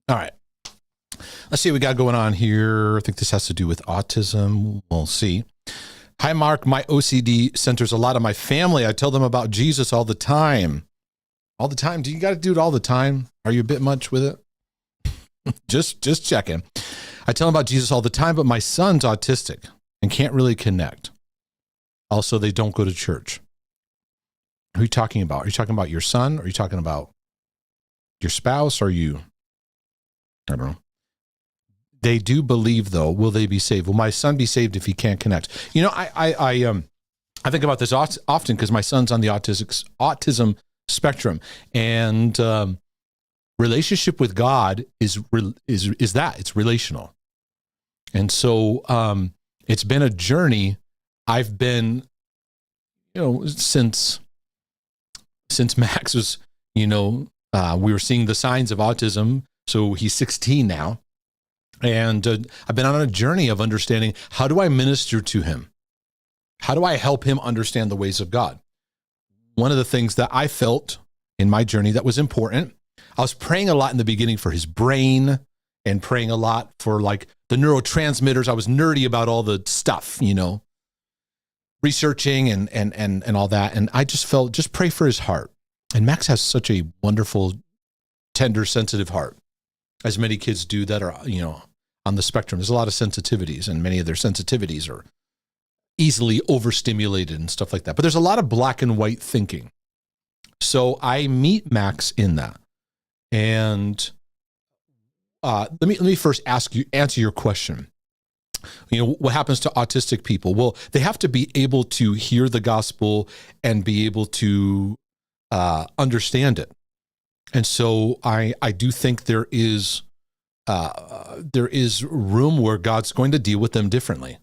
right. Let's see what we got going on here. I think this has to do with autism. We'll see. Hi, Mark. My OCD centers a lot on my family. I tell them about Jesus all the time. All the time? Do you got to do it all the time? Are you a bit much with it? Just checking. I tell them about Jesus all the time, but my son's autistic and can't really connect. Also, they don't go to church. Who are you talking about? Are you talking about your son? Or are you talking about your spouse? Or you? I don't know. They do believe, though. Will they be saved? Will my son be saved if he can't connect? You know, I think about this often because my son's on the autism spectrum, and relationship with God is that it's relational, and so it's been a journey. I've been, since Max was, we were seeing the signs of autism. So he's 16 now. And I've been on a journey of understanding, how do I minister to him? How do I help him understand the ways of God? One of the things that I felt in my journey that was important, I was praying a lot in the beginning for his brain and praying a lot for like the neurotransmitters. I was nerdy about all the stuff, researching and all that. And I just felt, just pray for his heart. And Max has such a wonderful, tender, sensitive heart, as many kids do that are, on the spectrum. There's a lot of sensitivities, and many of their sensitivities are easily overstimulated and stuff like that. But there's a lot of black and white thinking. So I meet Max in that. And let me first answer your question. What happens to autistic people? Well, they have to be able to hear the gospel and be able to understand it. And so I do think there is room where God's going to deal with them differently,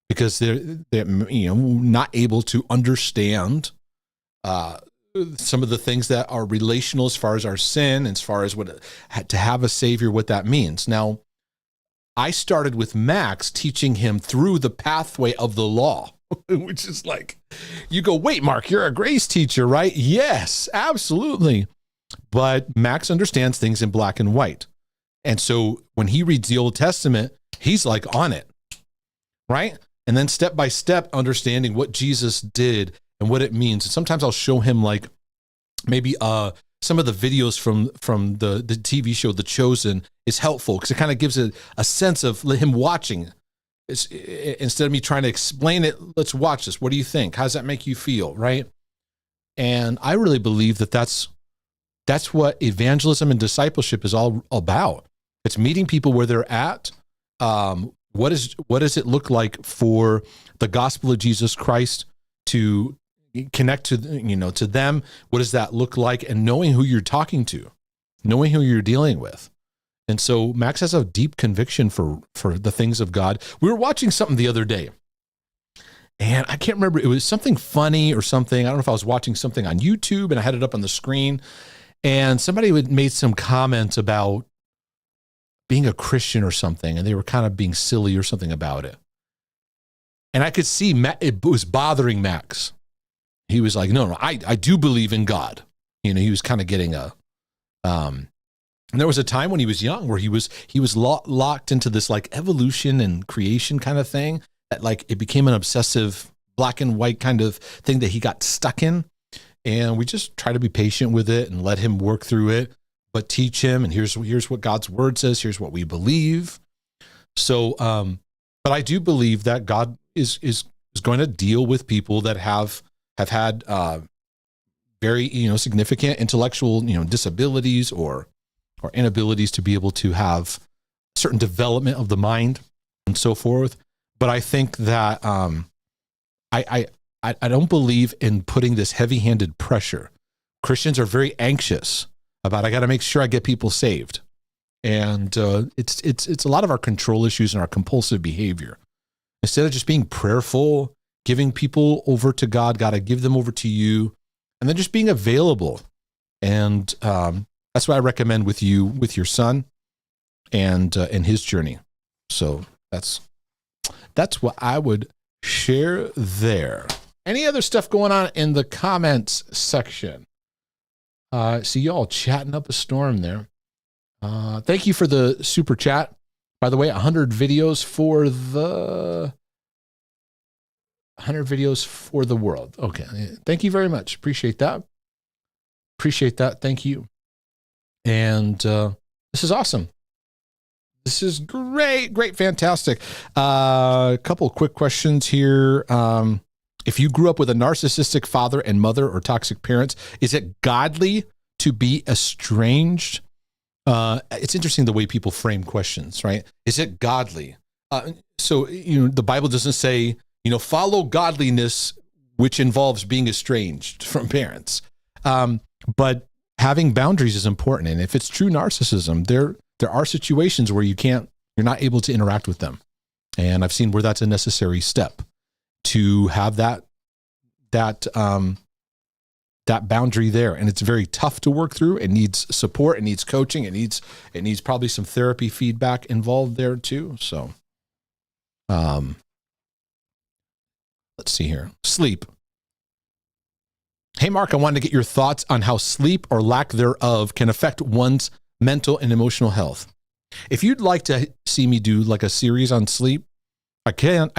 because they're not able to understand some of the things that are relational as far as our sin, as far as what to have a savior, what that means. Now, I started with Max teaching him through the pathway of the law, which is like, you go, wait, Mark, you're a grace teacher, right? Yes, absolutely. But Max understands things in black and white. And so when he reads the Old Testament, he's like on it, right? And then step by step, understanding what Jesus did and what it means. And sometimes I'll show him like maybe some of the videos from the TV show, The Chosen, is helpful because it kind of gives a sense of him watching. Instead of me trying to explain it, let's watch this. What do you think? How does that make you feel, right? And I really believe that that's what evangelism and discipleship is all about. It's meeting people where they're at. What does it look like for the gospel of Jesus Christ to connect to them? What does that look like? And knowing who you're talking to, knowing who you're dealing with. And so Max has a deep conviction for the things of God. We were watching something the other day, and I can't remember. It was something funny or something. I don't know if I was watching something on YouTube and I had it up on the screen, and somebody had made some comments about being a Christian or something, and they were kind of being silly or something about it. And I could see it was bothering Max. He was like, no, I do believe in God. He was kind of getting and there was a time when he was young where he was locked into this like evolution and creation kind of thing, that like it became an obsessive black and white kind of thing that he got stuck in. And we just try to be patient with it and let him work through it, but teach him. And here's what God's word says. Here's what we believe. So, but I do believe that God is going to deal with people that have had very significant intellectual disabilities or inabilities to be able to have certain development of the mind and so forth. But I think that I don't believe in putting this heavy-handed pressure. Christians are very anxious about, I got to make sure I get people saved. And it's a lot of our control issues and our compulsive behavior. Instead of just being prayerful, giving people over to God, I give them over to you, and then just being available. And that's what I recommend with your son and his journey. So that's what I would share there. Any other stuff going on in the comments section? See y'all chatting up a storm there. Thank you for the super chat. By the way, 100 videos for the world. Okay. Thank you very much. Appreciate that. Thank you. And this is awesome. This is great, fantastic. A couple of quick questions here. If you grew up with a narcissistic father and mother or toxic parents, is it godly to be estranged? It's interesting the way people frame questions, right? Is it godly? So the Bible doesn't say, follow godliness, which involves being estranged from parents. But having boundaries is important. And if it's true narcissism, there are situations where you're not able to interact with them. And I've seen where that's a necessary step to have that boundary there. And it's very tough to work through. It needs support. It needs coaching. It needs probably some therapy feedback involved there too. So, let's see here. Sleep. Hey, Mark, I wanted to get your thoughts on how sleep or lack thereof can affect one's mental and emotional health. If you'd like to see me do like a series on sleep, I can.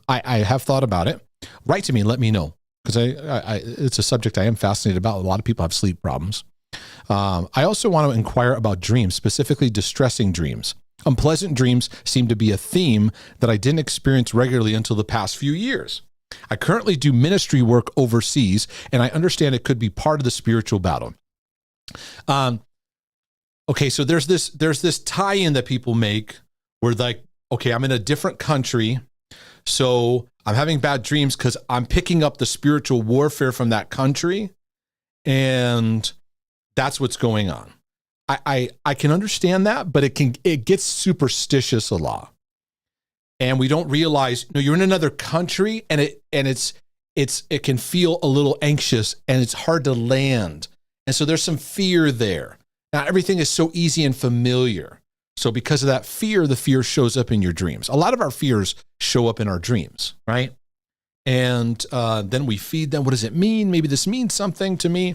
I have thought about it. Write to me and let me know, because it's a subject I am fascinated about. A lot of people have sleep problems. I also want to inquire about dreams, specifically distressing dreams. Unpleasant dreams seem to be a theme that I didn't experience regularly until the past few years. I currently do ministry work overseas, and I understand it could be part of the spiritual battle. Okay, so there's this tie-in that people make where like, okay, I'm in a different country, so I'm having bad dreams because I'm picking up the spiritual warfare from that country, and that's what's going on. I can understand that, but it gets superstitious a lot. And we don't realize, you're in another country, and it can feel a little anxious, and it's hard to land. And so there's some fear there. Now, everything is so easy and familiar. So because of that fear, the fear shows up in your dreams. A lot of our fears show up in our dreams, right? And then we feed them. What does it mean? Maybe this means something to me.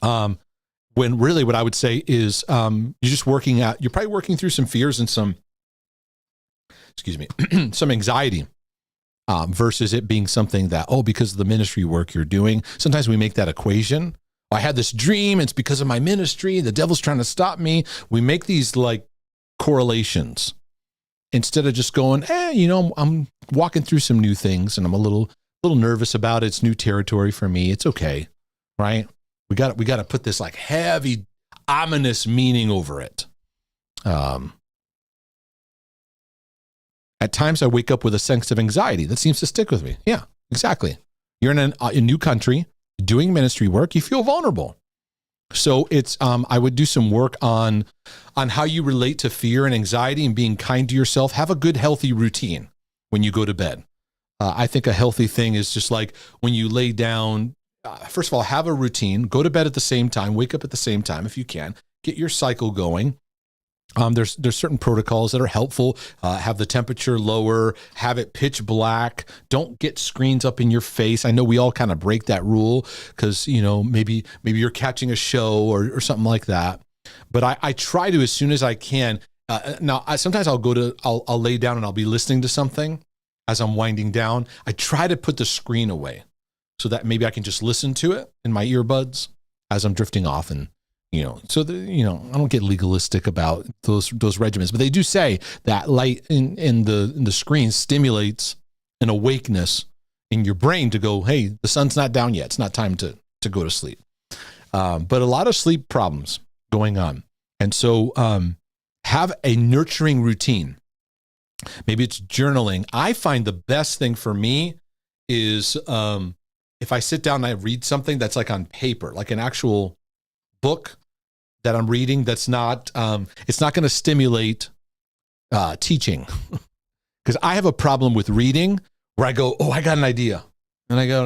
When really what I would say is you're probably working through some fears and some anxiety versus it being something that, because of the ministry work you're doing. Sometimes we make that equation. I had this dream. It's because of my ministry. The devil's trying to stop me. We make these like correlations instead of just going, I'm walking through some new things and I'm a little nervous about it. It's new territory for me. It's okay. Right. We got to put this like heavy, ominous meaning over it. At times I wake up with a sense of anxiety that seems to stick with me. Yeah, exactly. You're in a new country, doing ministry work, you feel vulnerable. So it's, I would do some work on how you relate to fear and anxiety and being kind to yourself. Have a good, healthy routine when you go to bed. I think a healthy thing is just like when you lay down, first of all, have a routine, go to bed at the same time, wake up at the same time if you can, get your cycle going. There's certain protocols that are helpful. Have the temperature lower, have it pitch black. Don't get screens up in your face. I know we all kind of break that rule because, maybe you're catching a show or something like that. But I try to, as soon as I can. Sometimes I'll lay down and I'll be listening to something as I'm winding down. I try to put the screen away so that maybe I can just listen to it in my earbuds as I'm drifting off and, I don't get legalistic about those regimens, but they do say that light in the screen stimulates an awakeness in your brain to go, hey, the sun's not down yet. It's not time to go to sleep. But a lot of sleep problems going on. And so have a nurturing routine. Maybe it's journaling. I find the best thing for me is if I sit down and I read something that's like on paper, like an actual book that I'm reading that's not, it's not going to stimulate teaching. Because I have a problem with reading where I go, I got an idea. And I go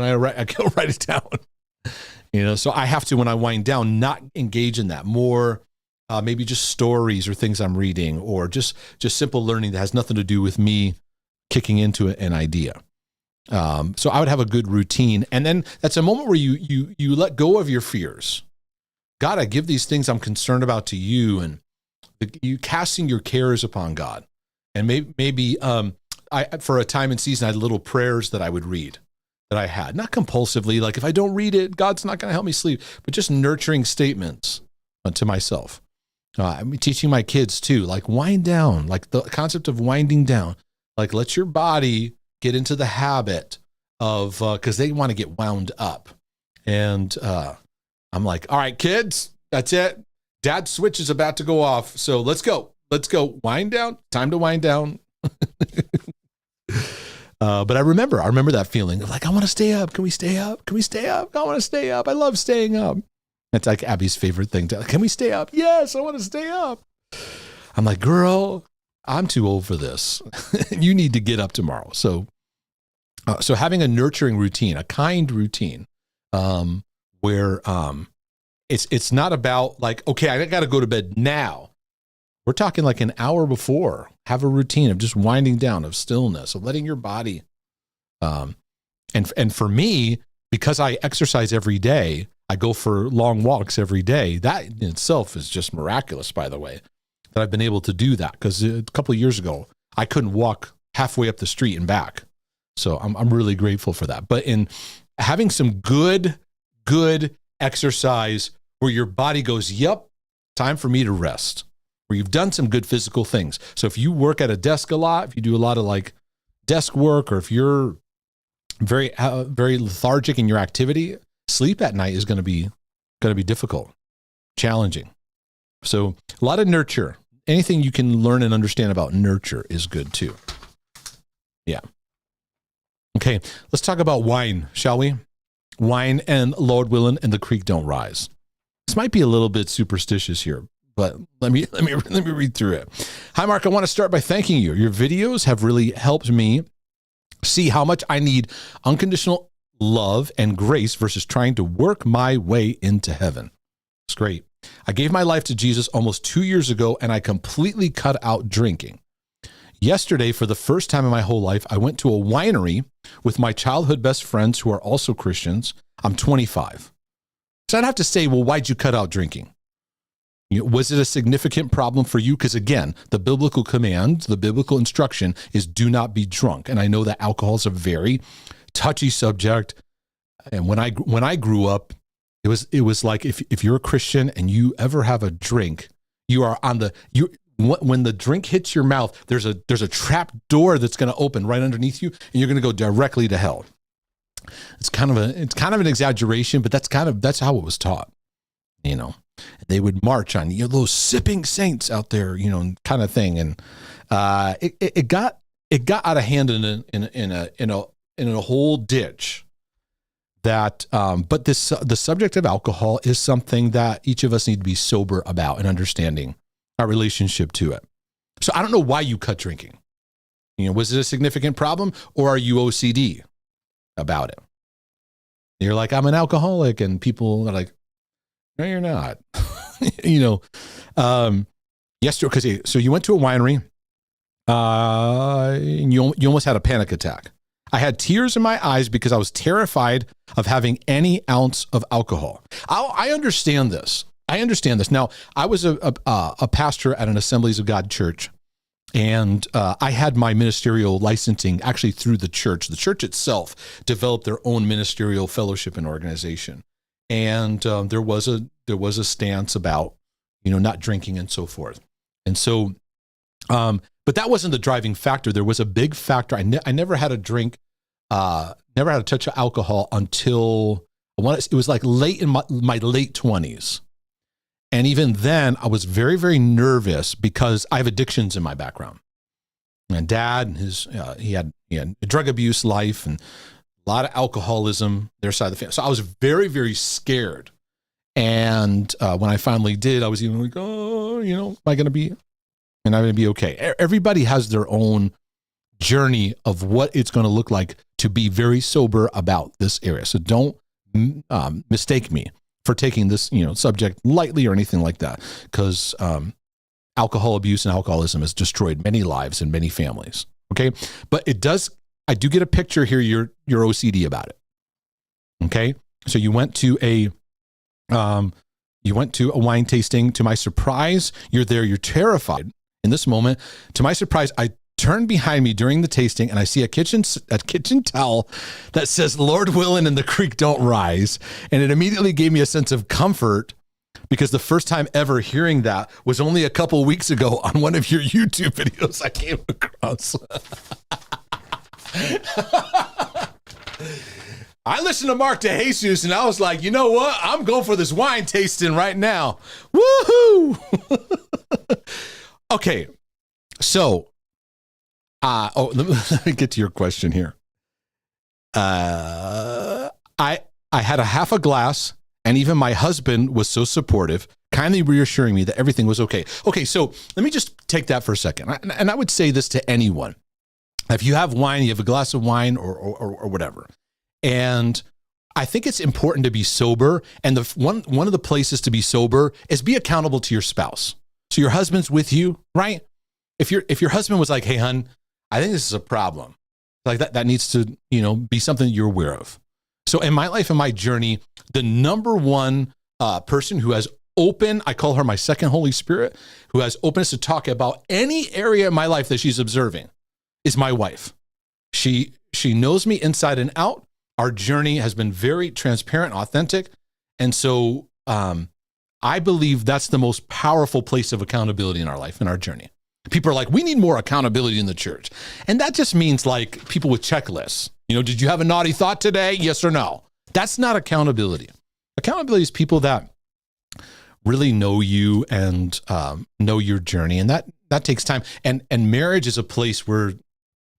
write it down. So I have to, when I wind down, not engage in that. More maybe just stories or things I'm reading, or just simple learning that has nothing to do with me kicking into an idea. So I would have a good routine. And then that's a moment where you let go of your fears. God, I give these things I'm concerned about to you, and you casting your cares upon God. And maybe I, for a time and season, I had little prayers that I would read that I had, not compulsively, like if I don't read it, God's not going to help me sleep, but just nurturing statements to myself. I'm teaching my kids too, like wind down, like the concept of winding down, like let your body get into the habit of, because they want to get wound up. And I'm like, all right, kids, that's it. Dad's switch is about to go off. So let's go. Wind down. Time to wind down. But I remember that feeling of like, I want to stay up. Can we stay up? Can we stay up? I want to stay up. I love staying up. That's like Abby's favorite thing. Can we stay up? Yes, I want to stay up. I'm like, girl, I'm too old for this. You need to get up tomorrow. So having a nurturing routine, a kind routine, where it's not about like, okay, I got to go to bed now. We're talking like an hour before. Have a routine of just winding down, of stillness, of letting your body. And for me, because I exercise every day, I go for long walks every day. That in itself is just miraculous, by the way, that I've been able to do that. Because a couple of years ago, I couldn't walk halfway up the street and back. So I'm really grateful for that. But in having some good exercise where your body goes, yep, time for me to rest, where you've done some good physical things. So if you work at a desk a lot, if you do a lot of like desk work, or if you're very lethargic in your activity, sleep at night is going to be difficult, challenging. So a lot of nurture. Anything you can learn and understand about nurture is good too. Yeah. Okay, let's talk about wine, shall we? Wine and Lord Willin and the creek don't rise. This might be a little bit superstitious here, but let me read through it. Hi, Mark. I want to start by thanking you. Your videos have really helped me see how much I need unconditional love and grace versus trying to work my way into heaven. It's great. I gave my life to Jesus almost 2 years ago, and I completely cut out drinking. Yesterday, for the first time in my whole life, I went to a winery with my childhood best friends who are also Christians. I'm 25. So I'd have to say, well, why'd you cut out drinking? Was it a significant problem for you? Because again, the biblical command, the biblical instruction is do not be drunk. And I know that alcohol is a very touchy subject. And when I grew up, it was like if you're a Christian and you ever have a drink, you are on when the drink hits your mouth, there's a trap door that's going to open right underneath you, and you're going to go directly to hell. It's kind of an exaggeration, but that's how it was taught. You know, they would march on those sipping saints out there, kind of thing, and it got out of hand in a whole ditch. That, but the subject of alcohol is something that each of us need to be sober about and understanding our relationship to it. So I don't know why you cut drinking. Was it a significant problem, or are you OCD about it? You're like, I'm an alcoholic, and people are like, no, you're not. Yesterday, so you went to a winery, and you almost had a panic attack. I had tears in my eyes because I was terrified of having any ounce of alcohol. I understand this. Now, I was a pastor at an Assemblies of God church, and I had my ministerial licensing actually through the church. The church itself developed their own ministerial fellowship and organization, and there was a stance about not drinking and so forth. And so, but that wasn't the driving factor. There was a big factor. I never had a drink, never had a touch of alcohol until it was like late in my late 20s. And even then, I was very, very nervous because I have addictions in my background. And Dad, he had a drug abuse life and a lot of alcoholism, their side of the family. So I was very, very scared. And when I finally did, I was even like, am I going to be okay? Everybody has their own journey of what it's going to look like to be very sober about this area. So don't mistake me for taking this, subject lightly or anything like that, because alcohol abuse and alcoholism has destroyed many lives and many families. Okay, but I do get a picture here. You're OCD about it. Okay, so you went to a You went to a wine tasting. To my surprise, you're there. You're terrified. In this moment, to my surprise, I turn behind me during the tasting and I see a kitchen towel that says, Lord Willin and the creek don't rise. And it immediately gave me a sense of comfort because the first time ever hearing that was only a couple weeks ago on one of your YouTube videos I came across. I listened to Mark DeJesus and I was like, you know what? I'm going for this wine tasting right now. Woohoo! Okay. So, let me get to your question here. I had a half a glass and even my husband was so supportive, kindly reassuring me that everything was okay. Okay. So let me just take that for a second. And I would say this to anyone. If you have wine, you have a glass of wine or whatever. And I think it's important to be sober. And one of the places to be sober is be accountable to your spouse. So your husband's with you, right? If your husband was like, hey, hun, I think this is a problem. Like that needs to, be something you're aware of. So in my life and my journey, the number one person who has I call her my second Holy Spirit, who has openness to talk about any area of my life that she's observing is my wife. She knows me inside and out. Our journey has been very transparent, authentic. And so I believe that's the most powerful place of accountability in our life, in our journey. People are like, we need more accountability in the church. And that just means like people with checklists. Did you have a naughty thought today? Yes or no? That's not accountability. Accountability is people that really know you and know your journey. And that takes time. And marriage is a place where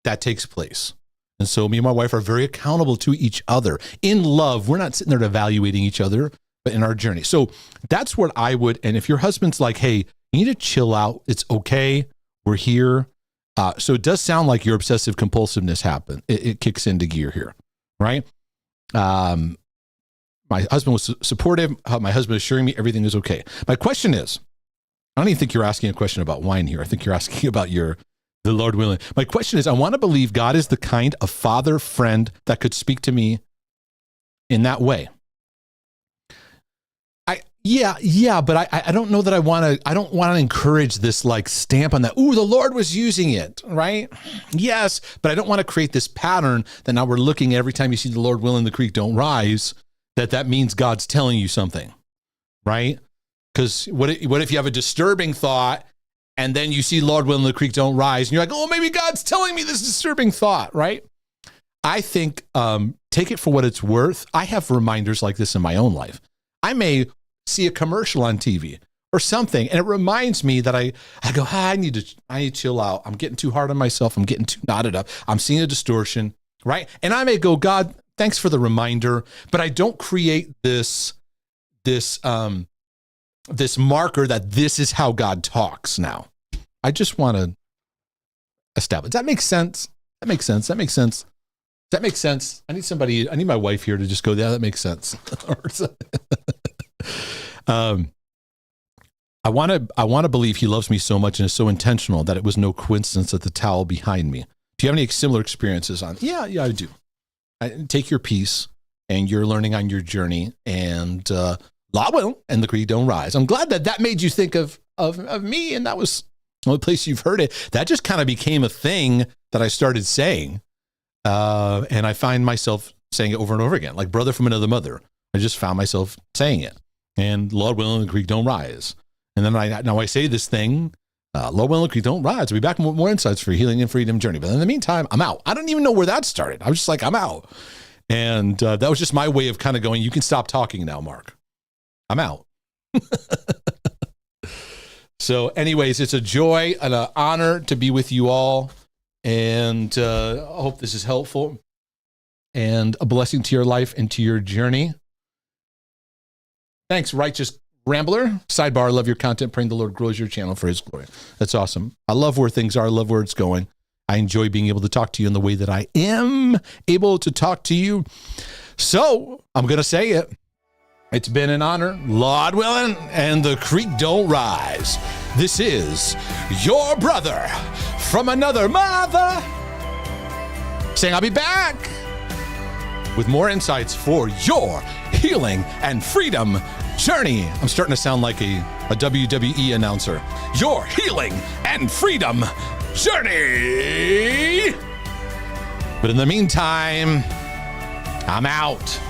that takes place. And so me and my wife are very accountable to each other. In love, we're not sitting there evaluating each other, but in our journey. So that's what I would, and if your husband's like, hey, you need to chill out, it's okay, we're here. So it does sound like your obsessive compulsiveness happened. It kicks into gear here, right? My husband was supportive. My husband assuring me everything is okay. My question is, I don't even think you're asking a question about wine here. I think you're asking about the Lord willing. My question is, I want to believe God is the kind of father, friend that could speak to me in that way. But I don't know that I don't want to encourage this like stamp on that. Ooh, the Lord was using it, right? Yes, but I don't want to create this pattern that now we're looking every time you see the Lord willing the creek don't rise, that means God's telling you something, right? Because what if you have a disturbing thought and then you see Lord willing the creek don't rise and you're like, oh, maybe God's telling me this disturbing thought, right? I think take it for what it's worth. I have reminders like this in my own life. I may see a commercial on TV or something, and it reminds me that I go, I need to chill out. I'm getting too hard on myself. I'm getting too knotted up. I'm seeing a distortion, right? And I may go, God, thanks for the reminder, but I don't create this marker that this is how God talks now. I just want to establish. Does that make sense? That makes sense. That makes sense. That makes sense. I need my wife here to just go, yeah, that makes sense. I want to believe he loves me so much and is so intentional that it was no coincidence that the towel behind me. Do you have any similar experiences on? Yeah, I do. Take your peace and you're learning on your journey and Law will and the creek don't rise. I'm glad that made you think of me, and that was the only place you've heard it. That just kind of became a thing that I started saying. And I find myself saying it over and over again, like brother from another mother. I just found myself saying it. And Lord willing, the creek don't rise. And then I say this thing, Lord willing, the creek don't rise. I'll be back with more insights for healing and freedom journey. But in the meantime, I'm out. I don't even know where that started. I was just like, I'm out. And that was just my way of kind of going, you can stop talking now, Mark. I'm out. So anyways, it's a joy and an honor to be with you all. And I hope this is helpful and a blessing to your life and to your journey. Thanks, Righteous Rambler. Sidebar, love your content. Praying the Lord grows your channel for his glory. That's awesome. I love where things are. I love where it's going. I enjoy being able to talk to you in the way that I am able to talk to you. So I'm going to say it. It's been an honor, Lord willing, and the creek don't rise. This is your brother from another mother saying I'll be back with more insights for your healing and freedom journey. I'm starting to sound like a WWE announcer. Your healing and freedom journey. But in the meantime, I'm out.